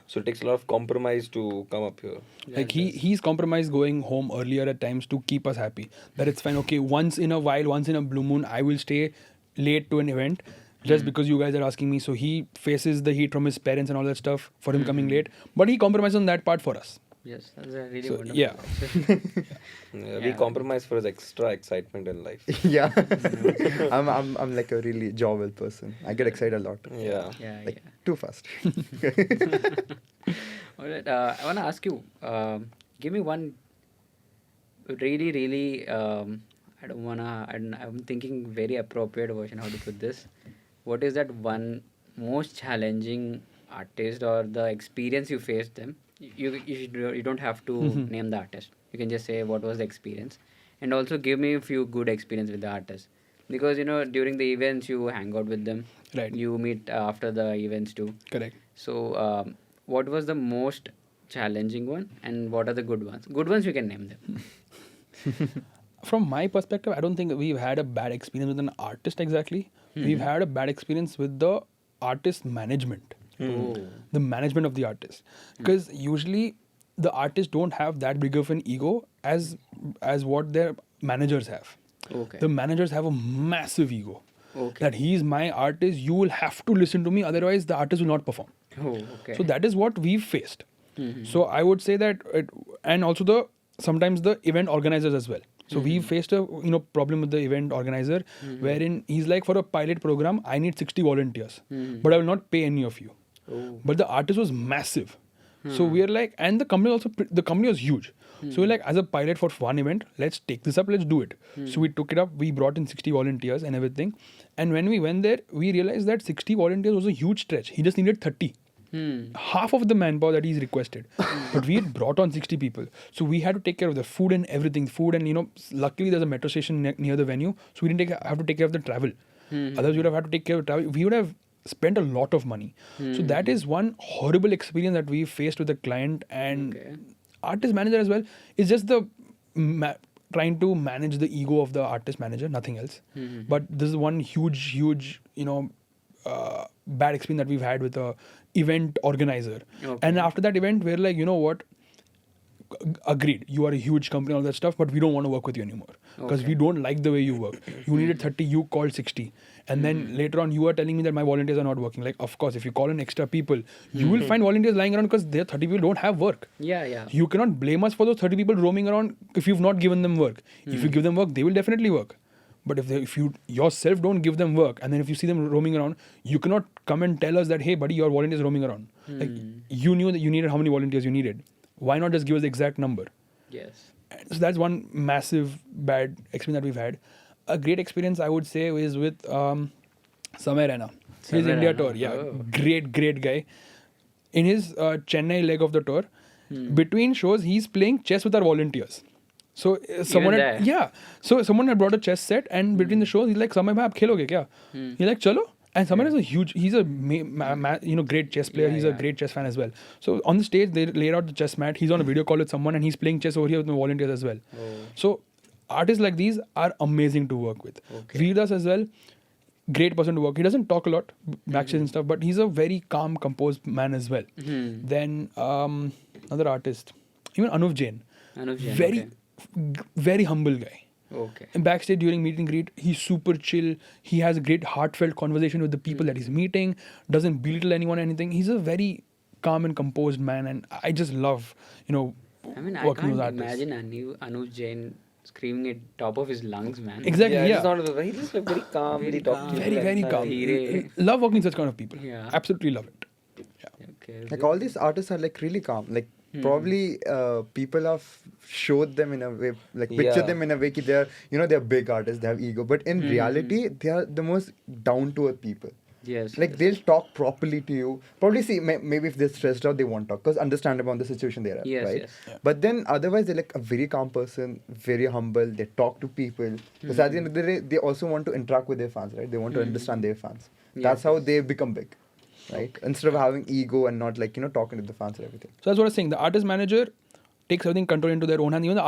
So it takes a lot of compromise to come up here. Like he's compromised going home earlier at times to keep us happy. That it's fine. Okay, once in a while, once in a blue moon, I will stay late to an event just because you guys are asking me. So he faces the heat from his parents and all that stuff for him coming late. But he compromised on that part for us. Yes, that's a really So, wonderful. yeah. We Yeah. compromise for his extra excitement in life. yeah. I'm like a really jovial person. I get excited a lot. Yeah. Yeah, Like yeah. too fast. All right. I want to ask you. Give me one really, really. I don't wanna. I'm thinking very appropriate version how to put this. What is that one most challenging artist or the experience you faced them? You don't have to name the artist. You can just say what was the experience, and also give me a few good experience with the artist. Because during the events you hang out with them. Right. You meet after the events too. Correct. So, what was the most challenging one, and what are the good ones? Good ones, you can name them. From my perspective, I don't think we've had a bad experience with an artist exactly. We've had a bad experience with the artist management. Oh. The management of the artist. Because usually the artists don't have that big of an ego as what their managers have. Okay. The managers have a massive ego. Okay. That he's my artist, you will have to listen to me, otherwise the artist will not perform. Oh, okay. So that is what we've faced. So I would say that, and also sometimes the event organizers as well. So we faced a problem with the event organizer wherein he's like, for a pilot program, I need 60 volunteers, but I will not pay any of you. Oh. But the artist was massive. So we're like, and the company also, the company was huge. So we're like, as a pilot for one event, let's take this up, let's do it. So we took it up, we brought in 60 volunteers and everything. And when we went there, we realized that 60 volunteers was a huge stretch. He just needed 30. Half of the manpower that he's requested. But we had brought on 60 people. So we had to take care of the food and everything. Food and, luckily there's a metro station near the venue. So we didn't have to take care of the travel. Otherwise, we would have had to take care of travel. We would have spent a lot of money. So that is one horrible experience that we faced with the client and artist manager as well. It's just the trying to manage the ego of the artist manager, nothing else. But this is one huge, bad experience that we've had with a event organizer. And after that event, we're like, you know what? Agreed, you are a huge company, all that stuff, but we don't want to work with you anymore because we don't like the way you work. You needed 30, you called 60, and then later on you are telling me that my volunteers are not working. Like, of course, if you call in extra people, you will find volunteers lying around because there 30 people don't have work. You cannot blame us for those 30 people roaming around if you've not given them work. If you give them work, they will definitely work. But if you yourself don't give them work, and then if you see them roaming around, you cannot come and tell us that, hey buddy, your volunteers are roaming around. Like, you knew that you needed how many volunteers you needed. Why not just give us the exact number? So that's one massive bad experience that we've had. A great experience, I would say, is with Samay Raina. His India tour. Great guy. In his Chennai leg of the tour, between shows, he's playing chess with our volunteers. So someone had brought a chess set, and between the shows, he's like, Samay bhai, aap kheloge kya? He's like, chalo. And Samar is he's a great chess player. He's a great chess fan as well. So on the stage, they laid out the chess mat. He's on a video call with someone and he's playing chess over here with the volunteers as well. So artists like these are amazing to work with. Veerdas as well, great person to work. He doesn't talk a lot, backstage and stuff, but he's a very calm, composed man as well. Then another artist, even Anuv Jain. Very humble guy. And backstage during meet and greet, he's super chill. He has a great heartfelt conversation with the people that he's meeting. Doesn't belittle anyone or anything. He's a very calm and composed man, and I just love, working with artists. I can't imagine Anuj Jain screaming at top of his lungs, man. Exactly. He just like very calm, very calm. Very calm. Love working with such kind of people. Absolutely love it. Like all these artists are like really calm. Like probably people have showed them in a way, like pictured them in a way that they're, they're big artists, they have ego, but in reality they are the most down to earth people. They'll talk properly to you. Probably see maybe if they're stressed out, they won't talk because understandable on the situation they're in, right? But then otherwise they're like a very calm person, very humble. They talk to people because at the end of the day they also want to interact with their fans, right? They want to understand their fans. That's how they become big. Right? Instead of having ego and not talking to the fans and everything. So that's what I was saying. The artist manager takes everything control into their own hands. Even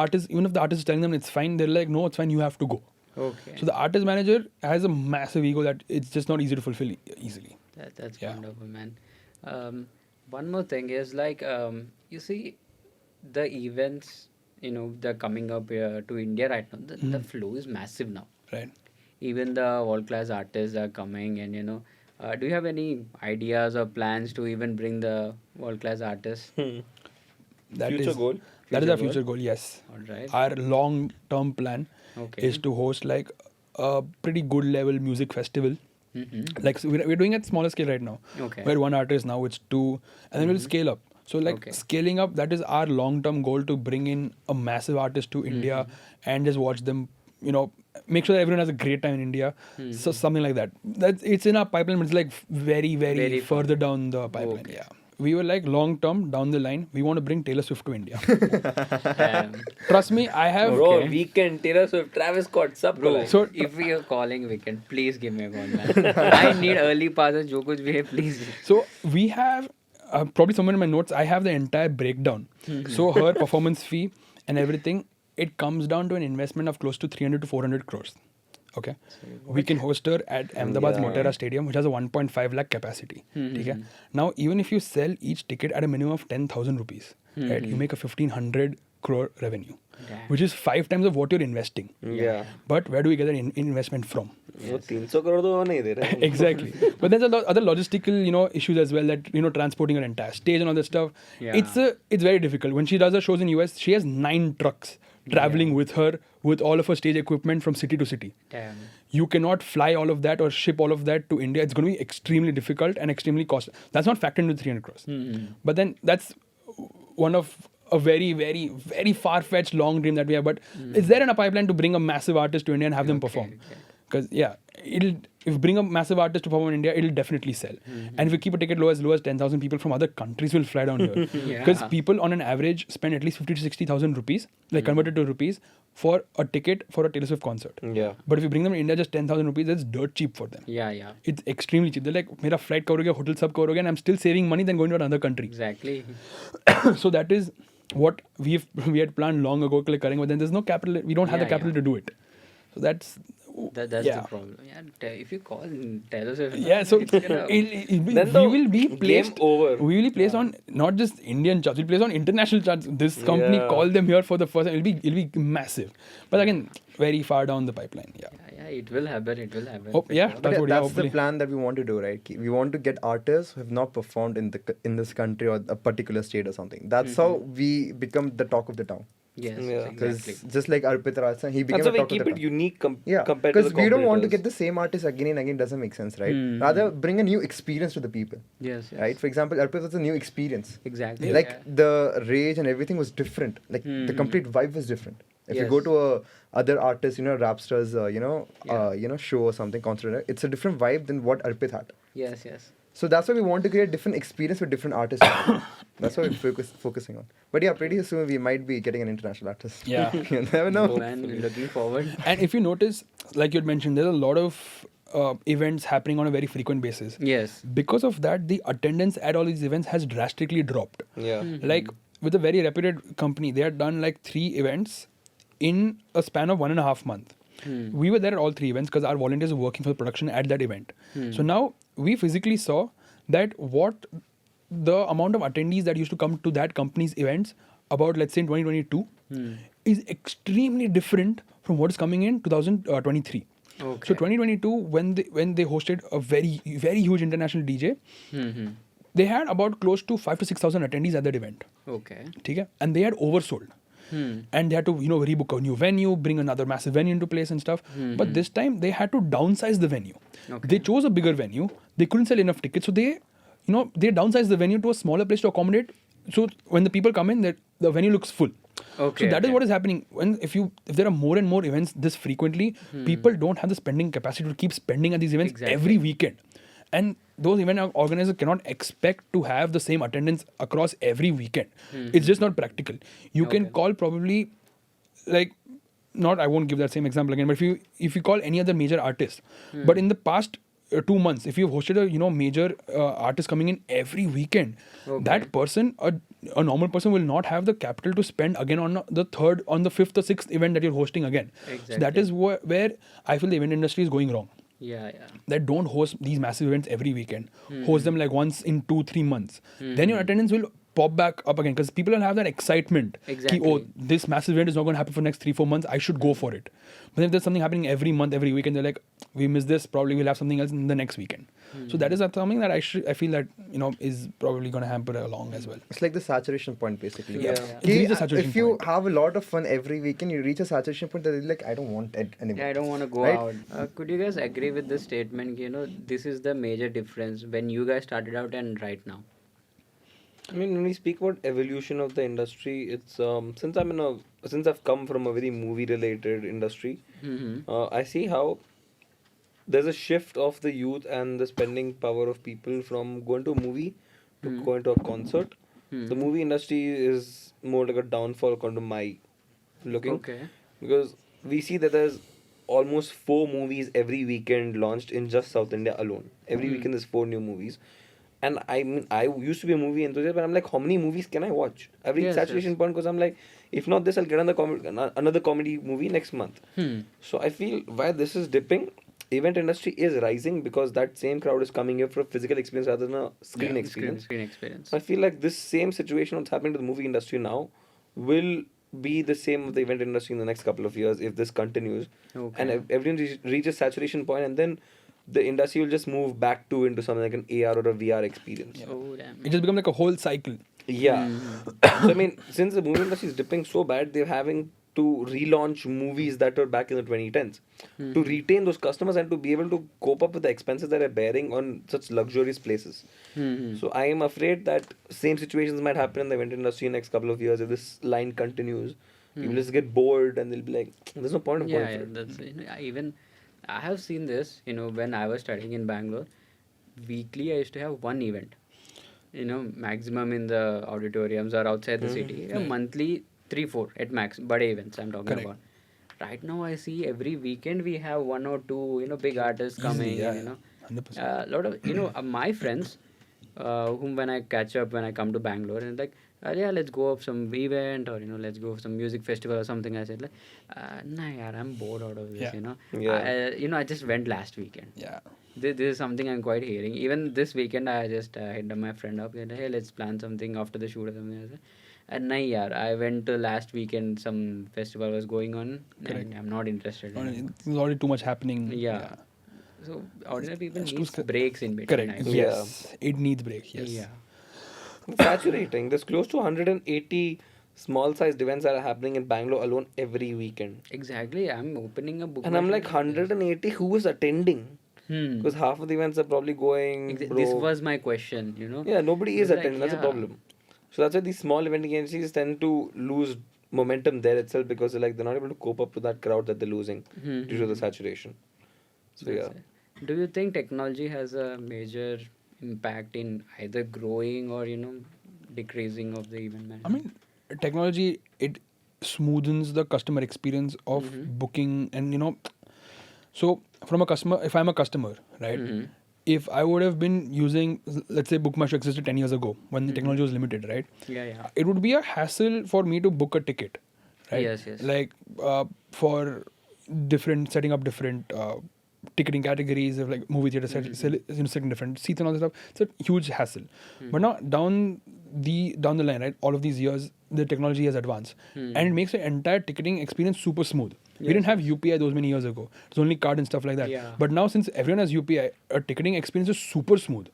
if the artist is telling them it's fine, they're like, no, it's fine, you have to go. So the artist manager has a massive ego that it's just not easy to fulfill easily. That's wonderful, man. One more thing is you see the events, they're coming up to India right now. The flow is massive now. Right. Even the world-class artists are coming and, do you have any ideas or plans to even bring the world-class artists? That future is goal? That is our future goal, yes. All right. Our long-term plan is to host a pretty good level music festival. So we're doing it at smaller scale right now. Where one artist, now it's two, and then we'll scale up. So scaling up, that is our long-term goal, to bring in a massive artist to India and just watch them, make sure that everyone has a great time in India. So something like that. It's in our pipeline, but it's very further down the pipeline. We were long term, down the line, we want to bring Taylor Swift to India. Trust me, I have... Bro, Weekend, Taylor Swift, Travis Scott, sub bro. So if we are calling Weekend, please give me a call, man. I need early passes, jo kuch bhi hai, please. So we have, probably somewhere in my notes, I have the entire breakdown. So her performance fee and everything, it comes down to an investment of close to 300 to 400 crores. Okay. We can host her at Ahmedabad's Motera Stadium, which has a 1.5 lakh capacity. Okay. Now, even if you sell each ticket at a minimum of 10,000 rupees, right, you make a 1,500 crore revenue, which is 5 times of what you're investing. But where do we get that investment from? Exactly. But there's other logistical, issues as well, that, transporting an entire stage and all that stuff. It's very difficult. When she does her shows in US, she has 9 trucks traveling with her, with all of her stage equipment from city to city. Damn. You cannot fly all of that or ship all of that to India. It's going to be extremely difficult and extremely costly. That's not factored into 300 crores. But then that's one of a very, very, very far-fetched long dream that we have. But is there in a pipeline to bring a massive artist to India and have them perform? Because if you bring a massive artist to perform in India, it'll definitely sell. And if you keep a ticket low as 10,000 people from other countries will fly down here. Because people on an average spend at least 50 to 60,000 rupees, like converted to rupees, for a ticket for a Taylor Swift concert. Yeah. But if you bring them to India, just 10,000 rupees, it's dirt cheap for them. Yeah. It's extremely cheap. They're like, mera flight cover ho gaya, hotel sub cover ho gaya, and I'm still saving money than going to another country. Exactly. So that is what we had planned long ago, but then there's no capital. We don't have the capital to do it. So that's the problem. Yeah, if you call Taylor Swift, so it's gonna- we the will be placed. game over. We will be placed on not just Indian charts. We'll be placed on international charts. This company call them here for the first time. It'll be massive. But again, very far down the pipeline. yeah, it will happen. It will happen. Oh, for yeah, sure. But That's what- that's hopefully. the plan that we want to do, right? We want to get artists who have not performed in this country or a particular state or something. That's how we become the talk of the town. Yes, Yeah. Because exactly. just like Arpit Raj, he became And so a we talk of keep the it town. unique Yeah, compared to the because we don't want to get competitors. the same artist again and again. Doesn't make sense, right? Rather, bring a new experience to the people, Yes. right? For example, Arpit was a new experience. Exactly. Like yeah. the rage and everything was different. Like the complete vibe was different. If you go Yes. to a other artist, rap stars, show or something, concert, it's a different vibe than what Arpit had. Yes. So that's why we want to create different experience with different artists. That's what we're focusing on. But yeah, pretty soon we might be getting an international artist. Yeah. You never know. Oh, man, looking forward. And if you notice, like you had mentioned, there's a lot of events happening on a very frequent basis. Yes. Because of that, the attendance at all these events has drastically dropped. Yeah. Like with a very reputed company, they had done like 3 events in a span of 1.5 months. We were there at all 3 events because our volunteers were working for the production at that event. So now we physically saw that what the amount of attendees that used to come to that company's events about, let's say, in 2022 is extremely different from what is coming in 2023. Okay. So 2022, when they hosted a very, very huge international DJ, they had about close to 5,000 to 6,000 attendees at that event. Okay. Okay? And they had oversold. And they had to, rebook a new venue, bring another massive venue into place and stuff. But this time they had to downsize the venue. Okay. They chose a bigger venue. They couldn't sell enough tickets, so they downsized the venue to a smaller place to accommodate. So when the people come in, the venue looks full. Okay. So that is what is happening. If there are more and more events this frequently, people don't have the spending capacity to keep spending at these events every weekend. And those event organizers cannot expect to have the same attendance across every weekend. It's just not practical. You can call probably, I won't give that same example again, but if you call any other major artist, but in the past 2 months, if you've hosted a major artist coming in every weekend, that person, a normal person, will not have the capital to spend again on the 5th or 6th event that you're hosting again. Exactly. So that is where I feel the event industry is going wrong. Yeah. That don't host these massive events every weekend. Host them like once in 2-3 months. Then your attendance will pop back up again because people will have that excitement. Exactly. Ki, this massive event is not going to happen for the next 3-4 months. I should go for it. But if there's something happening every month, every weekend, they're like, we missed this. Probably we'll have something else in the next weekend. So that is something that I feel that is probably going to hamper along as well. It's like the saturation point, basically. Yeah. It reaches a saturation If you point. have a lot of fun every weekend, you reach a saturation point that you're like, I don't want it anymore. Yeah, I don't want to go Right? out. Could you guys agree with this statement? This is the major difference when you guys started out and right now. I mean, when we speak about evolution of the industry, it's since I've come from a very movie-related industry, I see how there's a shift of the youth and the spending power of people from going to a movie to going to a concert. The movie industry is more like a downfall according to my looking. Okay. Because we see that there's almost 4 movies every weekend launched in just South India alone. Every weekend there's 4 new movies. And I mean, I used to be a movie enthusiast, but I'm like, how many movies can I watch? I've reached saturation point because I'm like, if not this, I'll get another comedy movie next month. So I feel why this is dipping, event industry is rising because that same crowd is coming here for a physical experience rather than a screen experience. Screen experience. So I feel like this same situation what's happening to the movie industry now will be the same with the event industry in the next couple of years if this continues. Okay. And if everyone reaches saturation point, and then the industry will just move back into something like an AR or a VR experience. Oh, damn. It just becomes like a whole cycle. Yeah. So I mean, since the movie industry is dipping so bad, they're having to relaunch movies that were back in the 2010s, to retain those customers and to be able to cope up with the expenses that are bearing on such luxurious places. So I am afraid that same situations might happen in the event industry in the next couple of years if this line continues. People just get bored and they'll be like, there's no point of going for it. That's even I have seen this. When I was studying in Bangalore, weekly I used to have one event. Maximum in the auditoriums or outside the city. Monthly 3-4 at max. Bade events I'm talking Correct. about. Right now I see every weekend we have one or two big artists coming. yeah. 100%. A lot of my friends whom when I catch up when I come to Bangalore and like yeah, let's go of some event or let's go of some music festival or something. I said like nah yaar, I'm bored out of this. Yeah. I just went last weekend. Yeah. This is something I'm quite hearing. Even this weekend, I just hit my friend up and hey, let's plan something after the shoot or something. I said, and nahi yaar, I went last weekend. Some festival was going on, Correct. and I'm not interested. There's already too much happening. Yeah. So ordinary people It's too need sc- breaks in between. Correct. I feel. Yes. It needs break. Yes. Yeah. Saturating. There's close to 180 small sized events that are happening in Bangalore alone every weekend. Exactly. I'm opening a book. And I'm like 180 who is attending? Hmm. Because half of the events are probably going. This broke. was my question. Yeah, nobody is It's like, attending. That's a yeah. problem. So that's why these small event agencies tend to lose momentum there itself because they're not able to cope up to that crowd that they're losing due to the saturation. So yeah. That's it. Do you think technology has a major impact in either growing or decreasing of the event management? I mean, technology, it smoothens the customer experience of booking and so from a customer, if I'm a customer, right, if I would have been using, let's say Bookmyshow existed 10 years ago when the technology was limited, right, Yeah. it would be a hassle for me to book a ticket, right? Yes. Like for setting up different ticketing categories of like movie theater setting different seats and all this stuff. It's a huge hassle. But now down the line, right, all of these years the technology has advanced and it makes the entire ticketing experience super smooth. We didn't have UPI those many years ago. It was only card and stuff like that. Yeah. But now since everyone has UPI, a ticketing experience is super smooth.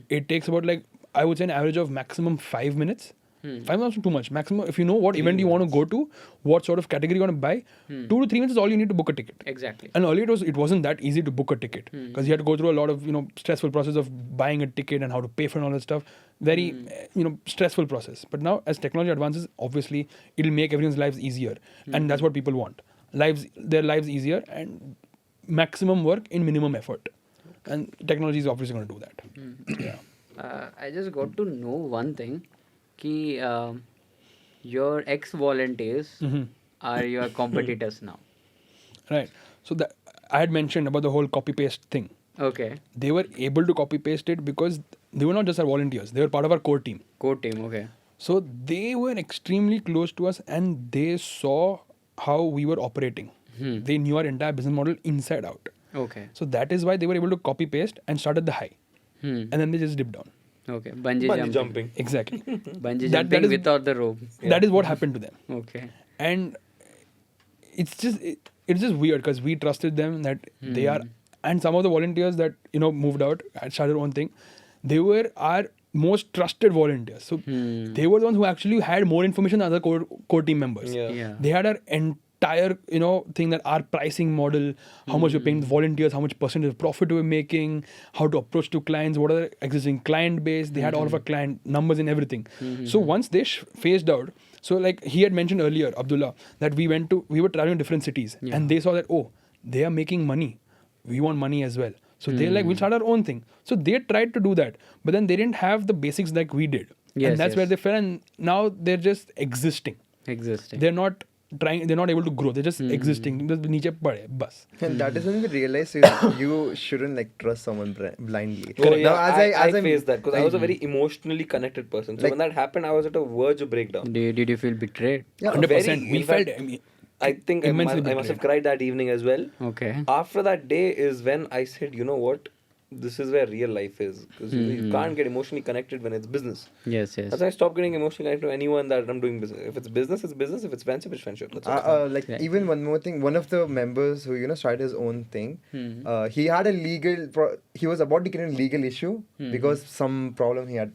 It takes about I would say an average of maximum 5 minutes. 5 minutes is too much. Maximum, if you know what event you want to go to, what sort of category you want to buy, 2 to 3 minutes is all you need to book a ticket. Exactly. And earlier it wasn't that easy to book a ticket because you had to go through a lot of stressful process of buying a ticket and how to pay for and all that stuff. Very stressful process. But now as technology advances, obviously it'll make everyone's lives easier, and that's what people want. Their lives easier and maximum work in minimum effort. And technology is obviously going to do that. Yeah. I just got to know one thing. Ki, your ex-volunteers are your competitors now. Right. So that I had mentioned about the whole copy paste thing. Okay. They were able to copy paste it because they were not just our volunteers. They were part of our core team. Core team. Okay. So they were extremely close to us and they saw how we were operating. They knew our entire business model inside out. Okay. So that is why they were able to copy paste and start at the high. And then they just dipped down. Okay. Bungee Bungee jumping. jumping. Exactly. Bungee That jumping is- without the rope. That is what happened to them. Okay. And it's just weird because we trusted them that they are, and some of the volunteers that moved out and started their own thing, they were our most trusted volunteers. So they were the ones who actually had more information than other core team members. Yeah. They had our entire thing, that our pricing model, how much we're paying the volunteers, how much percentage of profit we're making, how to approach to clients, what are the existing client base. They had all of our client numbers and everything. So once they phased out, so like he had mentioned earlier, Abdullah, that we were traveling to different cities and they saw that, oh, they are making money, we want money as well. So they're like, we'll start our own thing. So they tried to do that, but then they didn't have the basics like we did. Yes, And that's yes. where they fell, and now they're just existing. Existing. They're not able to grow. They're just existing. Just niche pade, bas. And that is when we realize you shouldn't like trust someone blindly. Oh, yeah, Now, I faced that because I was a very emotionally connected person. So when that happened, I was at a verge of breakdown. Did you feel betrayed? Yeah, 100%. very- We in felt fact, I think I immensely must have betrayed. cried that evening as well. Okay. After that day is when I said, you know what? this is where real life is, because you can't get emotionally connected when it's business. Yes, yes. That's why I stopped getting emotionally connected to anyone that I'm doing business. If it's business, it's business. If it's friendship, it's friendship. That's all. Like Right. even one more thing, one of the members who started his own thing, he had a he was about to get a legal issue because some problem he had,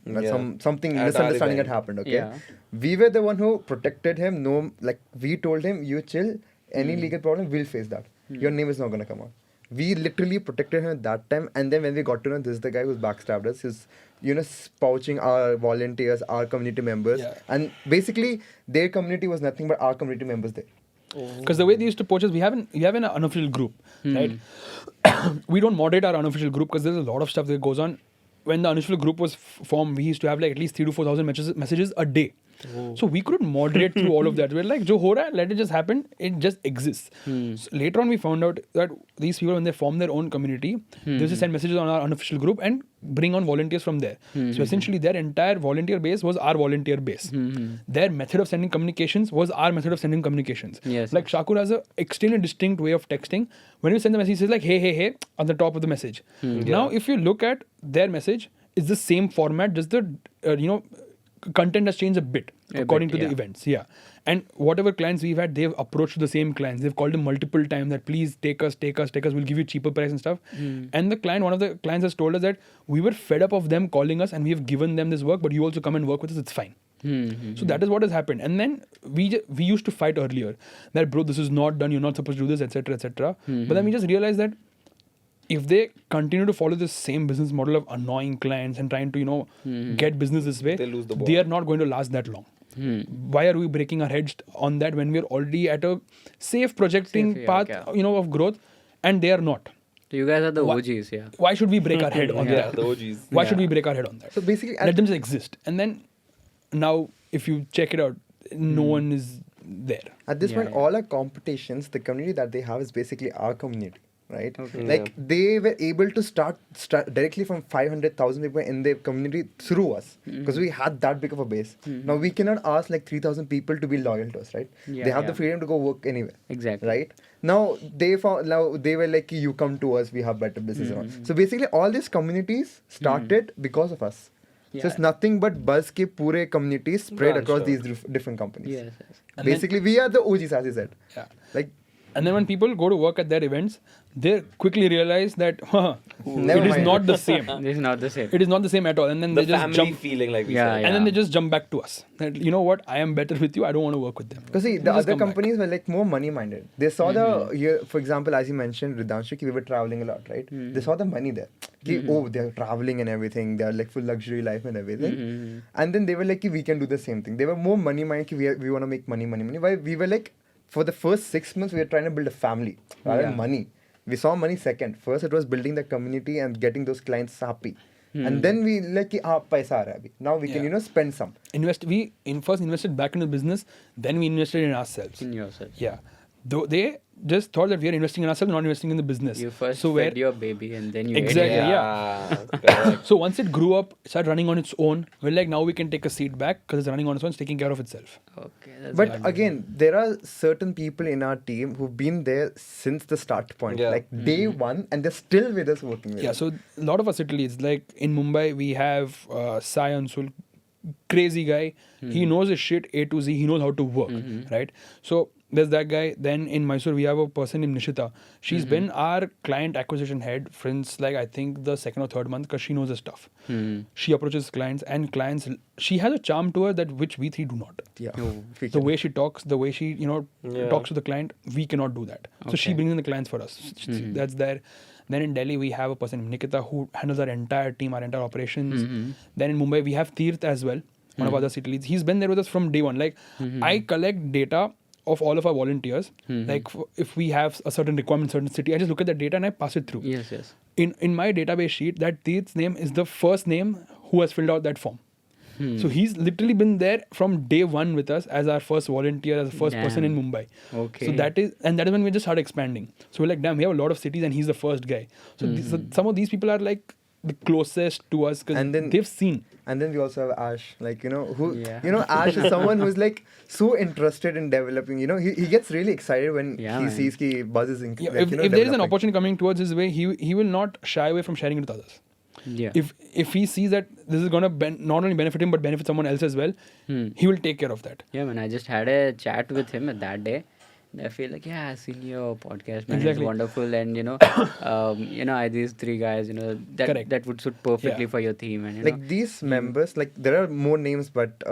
something At our misunderstanding had event. happened. Okay, Yeah. we were the one who protected him. No, like we told him, you chill. Any legal problem, we'll face that. Your name is not gonna come out. We literally protected him at that time, and then when we got to know this is the guy who's backstabbed us, he's pouching our volunteers, our community members, Yeah. and basically their community was nothing but our community members there. Because the way they used to poach us, we have an unofficial group, right? We don't moderate our unofficial group because there's a lot of stuff that goes on. When the unofficial group was formed, we used to have like at least 3,000 to 4,000 messages a day. So we couldn't moderate through all of that. We're like, jo ho raha hai, let it just happen. It just exists. So later on, we found out that these people, when they form their own community, they just send messages on our unofficial group and bring on volunteers from there. So essentially, their entire volunteer base was our volunteer base. Their method of sending communications was our method of sending communications. Yes. Like Shakur has an extremely distinct way of texting. When you send the message, he says like, hey, hey, hey, on the top of the message. Now, if you look at their message, it's the same format, just the, content has changed a bit according to the events. Yeah. And whatever clients we've had, they've approached the same clients. They've called them multiple times that please take us. We'll give you cheaper price and stuff. And one of the clients has told us that we were fed up of them calling us and we have given them this work, but you also come and work with us. It's fine. So that is what has happened. And then we used to fight earlier that, bro, this is not done. You're not supposed to do this, etc., etc. But then we just realized that if they continue to follow the same business model of annoying clients and trying to, get business this way, They lose the ball. they are not going to last that long. Why are we breaking our heads on that when we're already at a safe projecting Safe, path, of growth, and they are not? So you guys are the OGs, yeah. Why should we break our head on Yeah, that? the OGs. Why should we break our head on that? So basically, Let them just exist. And then now, if you check it out, no one is there. at this point, Yeah. all our competitions, the community that they have is basically our community, right? Okay. Like they were able to start directly from 500,000 people in their community through us because we had that big of a base. Now we cannot ask like 3,000 people to be loyal to us, right? Yeah, They have the yeah. freedom to go work anywhere. Exactly. Right? Now they were like, you come to us, we have better business. And all. So basically, all these communities started because of us. So Yeah. it's nothing but Buzz ke pure communities spread Branch across out. these different companies. Yes, yes. And Basically, we are the OGs, as you said. Yeah. Like, And then when people go to work at their events, they quickly realize that Never it is mind. not the same. This is not the same. It is not the same at all. And then The they just family jump. feeling, like we Yeah, said. yeah. And then they just jump back to us. That, you know what? I am better with you. I don't want to work with them. because see, They the just other come back. companies were like more money minded. They saw for example, as you mentioned, Ridanshu, ki we were traveling a lot, right? They saw the money there. Ki, oh, they're traveling and everything. They're like full luxury life and everything. And then they were like, ki, we can do the same thing. They were more money minded. Ki, we want to make money. Why we were like, for the first 6 months, we were trying to build a family rather than money. We saw money second. First, it was building the community and getting those clients happy. And then we like, ki, paisa aa raha hai abhi. Now we can, Yeah. spend some. We first invested back into the business, then we invested in ourselves. In yourself. Yeah. Though they just thought that we are investing in ourselves, not investing in the business. You first so fed your baby and then you ate Exactly, it. yeah. Correct. So once it grew up, started running on its own, we're like, now we can take a seat back because it's running on its own, it's taking care of itself. Okay. That's But good. again, there are certain people in our team who've been there since the start point, Yeah. like day one, and they're still with us working with Yeah, us. so a lot of us Italy's, like in Mumbai, we have Sai Ansul, crazy guy. He knows his shit A to Z. He knows how to work, right? So there's that guy. Then in Mysore, we have a person named Nishita. She's been our client acquisition head since like I think the second or third month because she knows her stuff. She approaches clients and clients. She has a charm to her that which we three do not. Yeah. The way she talks, the way she talks to the client, we cannot do that. So she Okay. brings in the clients for us. That's there. Then in Delhi we have a person named Nikita who handles our entire team, our entire operations. Then in Mumbai we have Tirth as well, one of our other city leads. He's been there with us from day one. Like I collect data of all of our volunteers. Like if we have a certain requirement, certain city, I just look at the data and I pass it through. Yes, yes. In my database sheet, that Tirth's name is the first name who has filled out that form. So he's literally been there from day one with us as our first volunteer, as the first person in Mumbai. Okay. So that is when we just started expanding. So we're like, damn, we have a lot of cities and he's the first guy. So some of these people are like the closest to us because And then- they've seen. And then we also have Ash, like, who, Yeah. Ash is someone who's like so interested in developing, he gets really excited when Yeah, he man. sees ki Buzz is Yeah, like, if there is an developing. opportunity coming towards his way, he will not shy away from sharing it with others. Yeah. If he sees that this is gonna not only benefit him but benefit someone else as well, he will take care of that. Yeah, man. I just had a chat with him at that day. And I feel like, yeah, I've seen your podcast, man. Exactly. It's wonderful, and these three guys, Correct. that would suit perfectly Yeah. for your team, and Like these members, like there are more names, but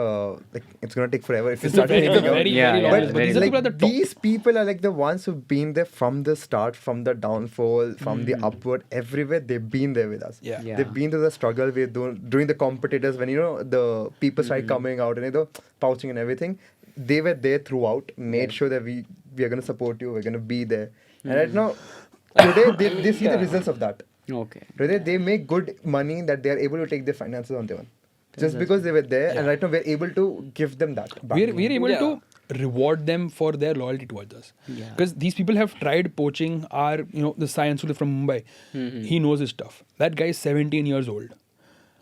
like it's gonna take forever if you start Very, naming out. very, Yeah, very yeah, long yeah, list. very But these are long. people at the top. These people are like the ones who've been there from the start, from the downfall, from the upward, everywhere. They've been there with us. Yeah. Yeah. They've been through the struggle with during the competitors when the people started coming out and pouching and everything. They were there throughout, made sure that we are gonna support you, we're gonna be there. And right now, today they see the results of that. Okay. Today they make good money that they are able to take their finances on their own. Just because they were there, and right now we're able to give them that back. We're able Yeah. to reward them for their loyalty towards us. Yeah. Because these people have tried poaching our, the science student from Mumbai. He knows his stuff. That guy is 17 years old.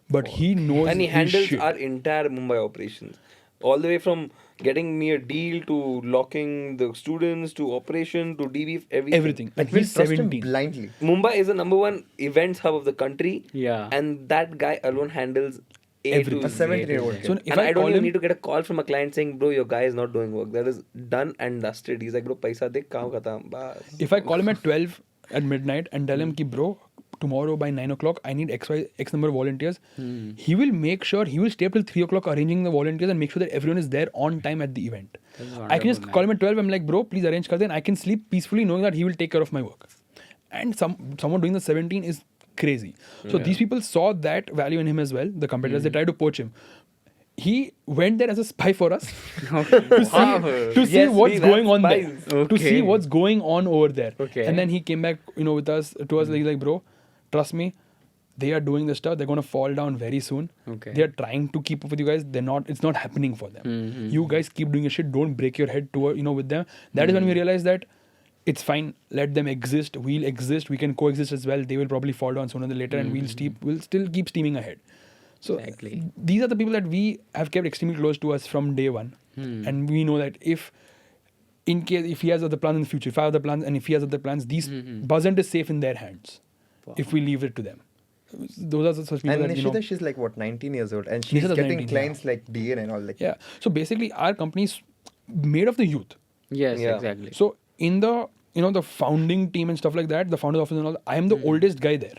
But he knows And he his handles shit. our entire Mumbai operations. All the way from getting me a deal to locking the students to operation to DB, everything. Everything. Like We'll he's trust him 17. blindly. Mumbai is the number one events hub of the country. Yeah. And that guy alone handles Everything. A 17-year-old So kid. if and I I don't call even him, need to get a call from a client saying, bro, your guy is not doing work. That is done and dusted. He's like, bro, paisa de, kaam khatam. Bas. if I call him at 12 at midnight and tell him ki bro, tomorrow by 9 o'clock I need X number of volunteers, he will make sure he will stay up till 3 o'clock arranging the volunteers and make sure that everyone is there on time at the event. That's I can just wonderful, call him at 12. I'm like, bro, please arrange kar de, and I can sleep peacefully knowing that he will take care of my work. And someone doing the 17 is crazy. So these people saw that value in him as well. The competitors, they tried to poach him. He went there as a spy for us to see Yes, what's we going have on there, spies. to see Okay. what's going on over there. Okay. And then he came back, with us like, bro, trust me, they are doing the stuff. They're gonna fall down very soon. Okay. They are trying to keep up with you guys. They're not. It's not happening for them. You guys keep doing your shit. Don't break your head with them. That is when we realize that it's fine. Let them exist. We'll exist. We can coexist as well. They will probably fall down sooner than later, and we'll still keep steaming ahead. So Exactly. these are the people that we have kept extremely close to us from day one, and we know that if he has other plans in the future, if I have other plans, and if he has other plans, Buzz Ent is safe in their hands if we leave it to them. Those are the such people And that Nishita, she's like what, 19 years old, and she's Nishita's getting 19, clients like DN and all like. Yeah. So basically, our company is made of the youth. Yes, Yeah. exactly. So in the the founding team and stuff like that, the founders office and all, I am the oldest guy there.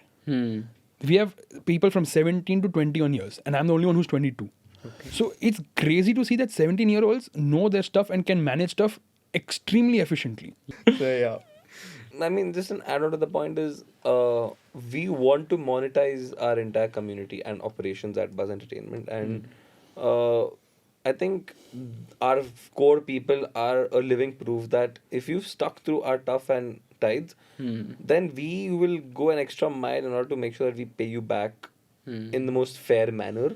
We have people from 17 to 21 years, and I'm the only one who's 22. So it's crazy to see that 17-year-olds know their stuff and can manage stuff extremely efficiently. So yeah. I mean, just an add on to the point is, we want to monetize our entire community and operations at Buzz Entertainment, and I think our core people are a living proof that if you've stuck through our tough and tides, then we will go an extra mile in order to make sure that we pay you back in the most fair manner.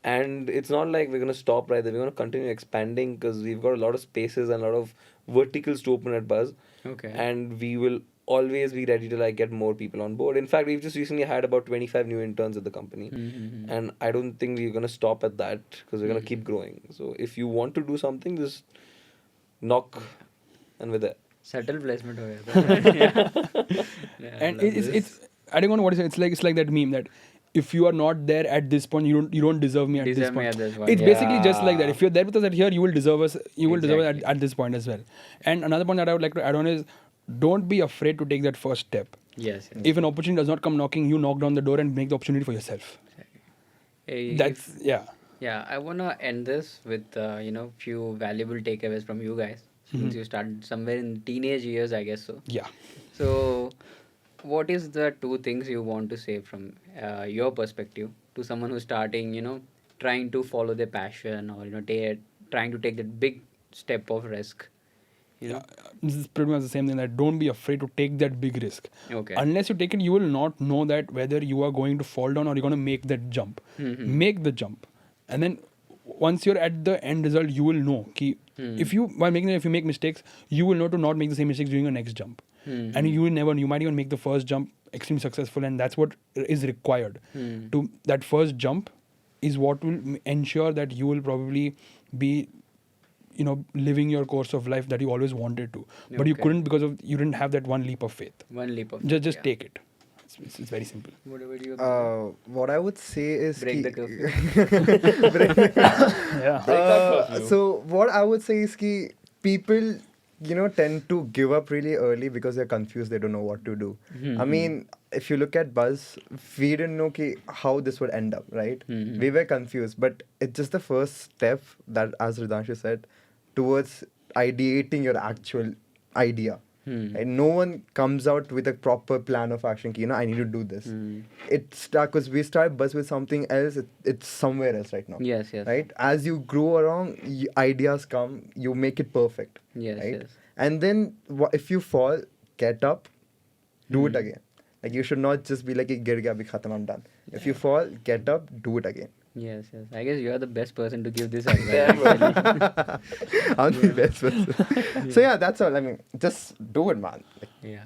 And it's not like we're going to stop right there. We're going to continue expanding because we've got a lot of spaces and a lot of verticals to open at Buzz. Okay. And we will always be ready to get more people on board. In fact, we've just recently had about 25 new interns at the company. And I don't think we're going to stop at that because we're going to keep growing. So if you want to do something, just knock and we're there. Subtle placement over there. Yeah, And I love this. it's I don't know what to say. It's like that meme that if you are not there at this point, you don't deserve me at this Deserve me point. at this point, It's basically just like that. Yeah. If you're there with us at here, you will deserve us. You will deserve Exactly. it at this point as well. And another point that I would like to add on is, don't be afraid to take that first step. Yes. yes. If an opportunity does not come knocking, you knock down the door and make the opportunity for yourself. Hey, That's yeah. Yeah, I wanna end this with few valuable takeaways from you guys since you started somewhere in teenage years, I guess so. Yeah. So, what is the two things you want to say from your perspective to someone who's starting, trying to follow their passion or trying to take that big step of risk? This is pretty much the same thing, that don't be afraid to take that big risk. Okay. Unless you take it, you will not know that whether you are going to fall down or you're going to make that jump. Make the jump. And then once you're at the end result, you will know. If you make mistakes, you will know to not make the same mistakes during your next jump. And you might even make the first jump extremely successful, and that's what is required. To that first jump is what will ensure that you will probably be, you know, living your course of life that you always wanted to, but you Okay. couldn't because of you didn't have that one leap of faith. One leap of Just yeah. take it. It's very simple. Whatever you What I would say is break the ki- curfew. Yeah. Break that curfew. so what I would say is ki people, you know, tend to give up really early because they're confused. They don't know what to do. I mean, if you look at Buzz, we didn't know ki how this would end up, right? We were confused, but it's just the first step that, as Ridanshu said, towards ideating your actual idea. Right? No one comes out with a proper plan of action. Ki, you know, I need to do this. It's because we start Buzz with something else. It's somewhere else right now. Yes, yes. Right? As you grow along, ideas come. You make it perfect. Yes, right? yes. And then if you fall, get up, do it again. Like you should not just be like, "Gir gaya, abhi khatam, I'm done." If you fall, get up, do it again. Yes, yes. I guess you are the best person to give this advice. I'm the best person. So yeah, that's all. I mean, just do it, man. Like, Yeah.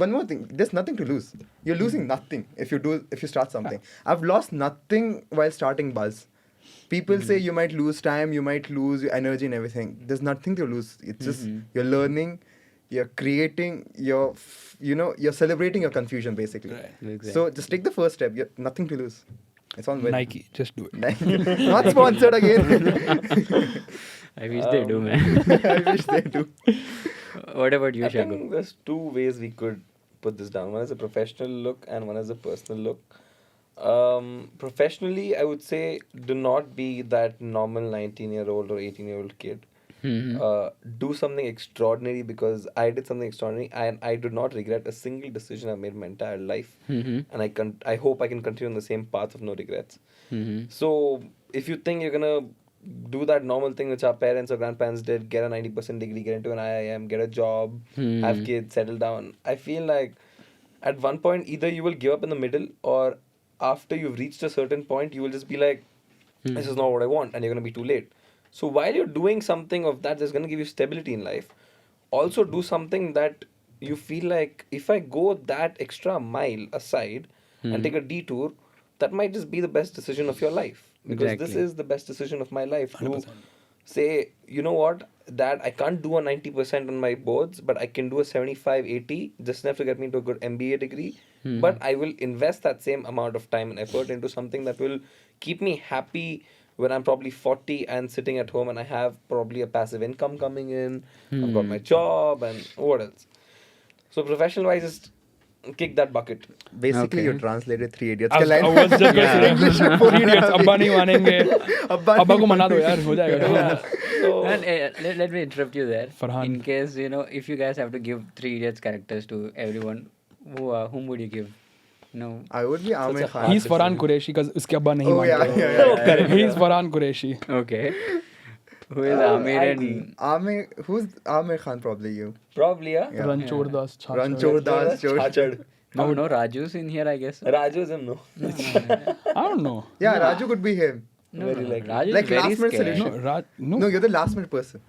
one more thing, there's nothing to lose. You're losing nothing if you start something. I've lost nothing while starting Buzz. People say you might lose time, you might lose your energy and everything. There's nothing to lose. It's just you're learning, you're creating, you're celebrating your confusion basically. Right. Exactly. So just take the first step. You're nothing to lose. It's on Nike, just do it. Not sponsored again. I wish they do, man. I wish they do. What about you, I Shagun? think there's two ways we could put this down. One is a professional look and one is a personal look. Professionally, I would say do not be that normal 19-year-old or 18-year-old kid. Do something extraordinary, because I did something extraordinary and I do not regret a single decision I've made in my entire life. And I hope I can continue on the same path of no regrets. So if you think you're gonna do that normal thing which our parents or grandparents did, get a 90% degree, get into an IIM, get a job, have kids, settle down, I feel like at one point either you will give up in the middle, or after you've reached a certain point you will just be like, this is not what I want, and you're gonna be too late. So while you're doing something of that that's going to give you stability in life, also do something that you feel like, if I go that extra mile aside and take a detour, that might just be the best decision of your life. Because this Exactly. is the best decision of my life. To 100%. say, you know what, that I can't do a 90% on my boards, but I can do a 75, 80, just enough to get me to a good MBA degree. But I will invest that same amount of time and effort into something that will keep me happy when I'm probably 40 and sitting at home and I have probably a passive income coming in. I've got my job and what else. So professional wise, just kick that bucket. Basically, Okay. you translated Three Idiots. I का line. was just gonna say, English में Three Idiots, अब्बा नहीं मानेंगे, अब्बा अब्बा को नहीं मना दो यार, हो जाएगा. So, And, let me interrupt you there. Farhan. In case, if you guys have to give Three Idiots characters to everyone, whom would you give? No. I would be Amir a Khan. He's Farhan Qureshi because उसके अब्बा नहीं Oh, yeah, मानते. yeah, yeah. He's Farhan Qureshi. Okay. Who is Amir I and... Amir, who's Amir Khan? Probably you. probably, yeah. Yeah. Ranchor Das. Chachar. Ranchor Das. Chachad. No, Raju's in here, I guess. Raju is him, no. I don't know. Yeah, Raju could be him. No, Very no, likely. Raju Like is very last minute scared. solution. No, No, you're the last minute person.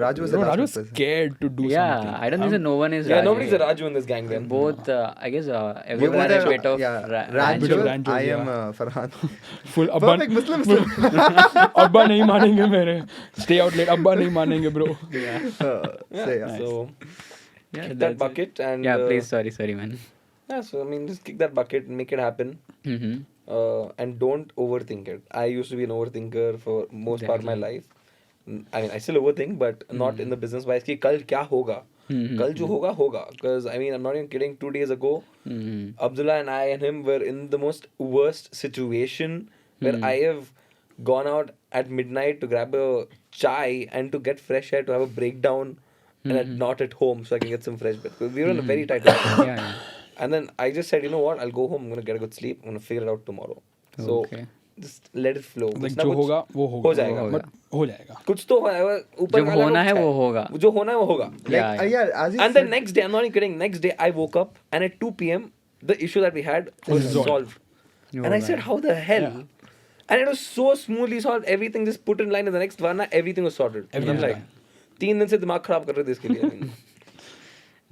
Raju was the no, last Raju minute was person. scared to do Yeah, something. I don't think that no one is Yeah, Raju. nobody's a Raju in this gang then. Both, I guess, You everyone both has a are- bit of yeah, Bit of Ranchor, Ranchor, I yeah. am Farhan. Full अब्बा Perfect Muslim. अब्बा नहीं मानेंगे मेरे. Stay out late. अब्बा नहीं मानेंगे bro. So yeah. So, Yeah, kick that's that it. bucket and... Yeah, please, sorry, man. Yeah, so I mean, just kick that bucket and make it happen. And don't overthink it. I used to be an overthinker for most part of my life. I mean, I still overthink, but not in the business wise. कि कल क्या होगा? कल जो होगा होगा. Because I mean, I'm not even kidding. 2 days ago, Abdullah and I and him were in the most worst situation where I have gone out at midnight to grab a chai and to get fresh air to have a breakdown and not at home so I can get some fresh bed. Because we were in a very tight situation. Yeah. And then I just said, you know what, I'll go home, I'm going to get a good sleep, I'm going to figure it out tomorrow. So, Okay. just let it flow. Like कुछ ना जो कुछ होगा वो होगा. हो जाएगा. But हो जाएगा. कुछ तो है, ऊपर जो वाला होना कुछ है वो होगा. जो होना है वो होगा. Yeah, Yeah, as you And the said, next day, I'm not even kidding, next day I woke up and at 2 p.m. the issue that we had was Resolved. solved. Oh, And I said, man. how the hell? Yeah. And it was so smoothly solved, everything just put in line in the next one, everything was sorted. And I'm Everything like, 3 दिन से दिमाग खराब कर रहे थे इसके लिए. I mean.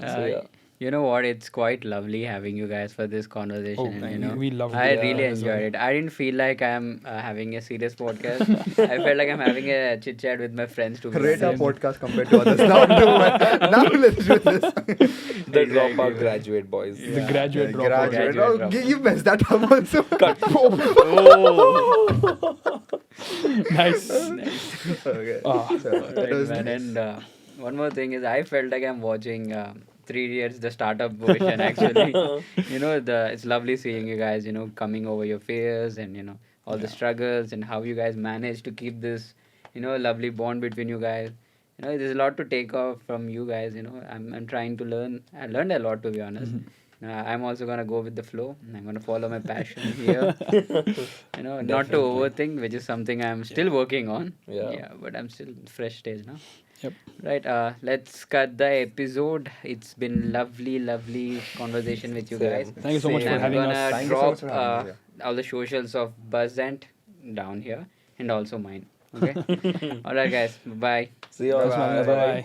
So, yeah. You know what? It's quite lovely having you guys for this conversation. Oh, and, you know, we loved I it really as well. enjoyed it. I didn't feel like I'm having a serious podcast. I felt like I'm having a chit chat with my friends. To be Rate our honest. podcast compared to others. Now, now let's do this. The dropout graduate boys. The graduate dropout. Graduate. Graduate Oh, dropout. you messed that up also. Nice. Okay. Ah. So, that Right, was man. nice. And one more thing is, I felt like I'm watching Three Idiots, the startup version. Actually, you know, it's lovely seeing you guys. You know, coming over your fears and all the struggles and how you guys manage to keep this lovely bond between you guys. You know, there's a lot to take off from you guys. You know, I'm trying to learn. I learned a lot, to be honest. I'm also gonna go with the flow. I'm gonna follow my passion here. Not to overthink, which is something I'm still working on. Yeah. But I'm still fresh stage now. Yep. Right. Let's cut the episode. It's been lovely conversation with you Same. guys. Thank you so much for I'm having gonna us. Thank you so drop much for having us, all the socials of Buzz Ent down here and also mine. Okay. All right, guys. Bye. See you all. Bye.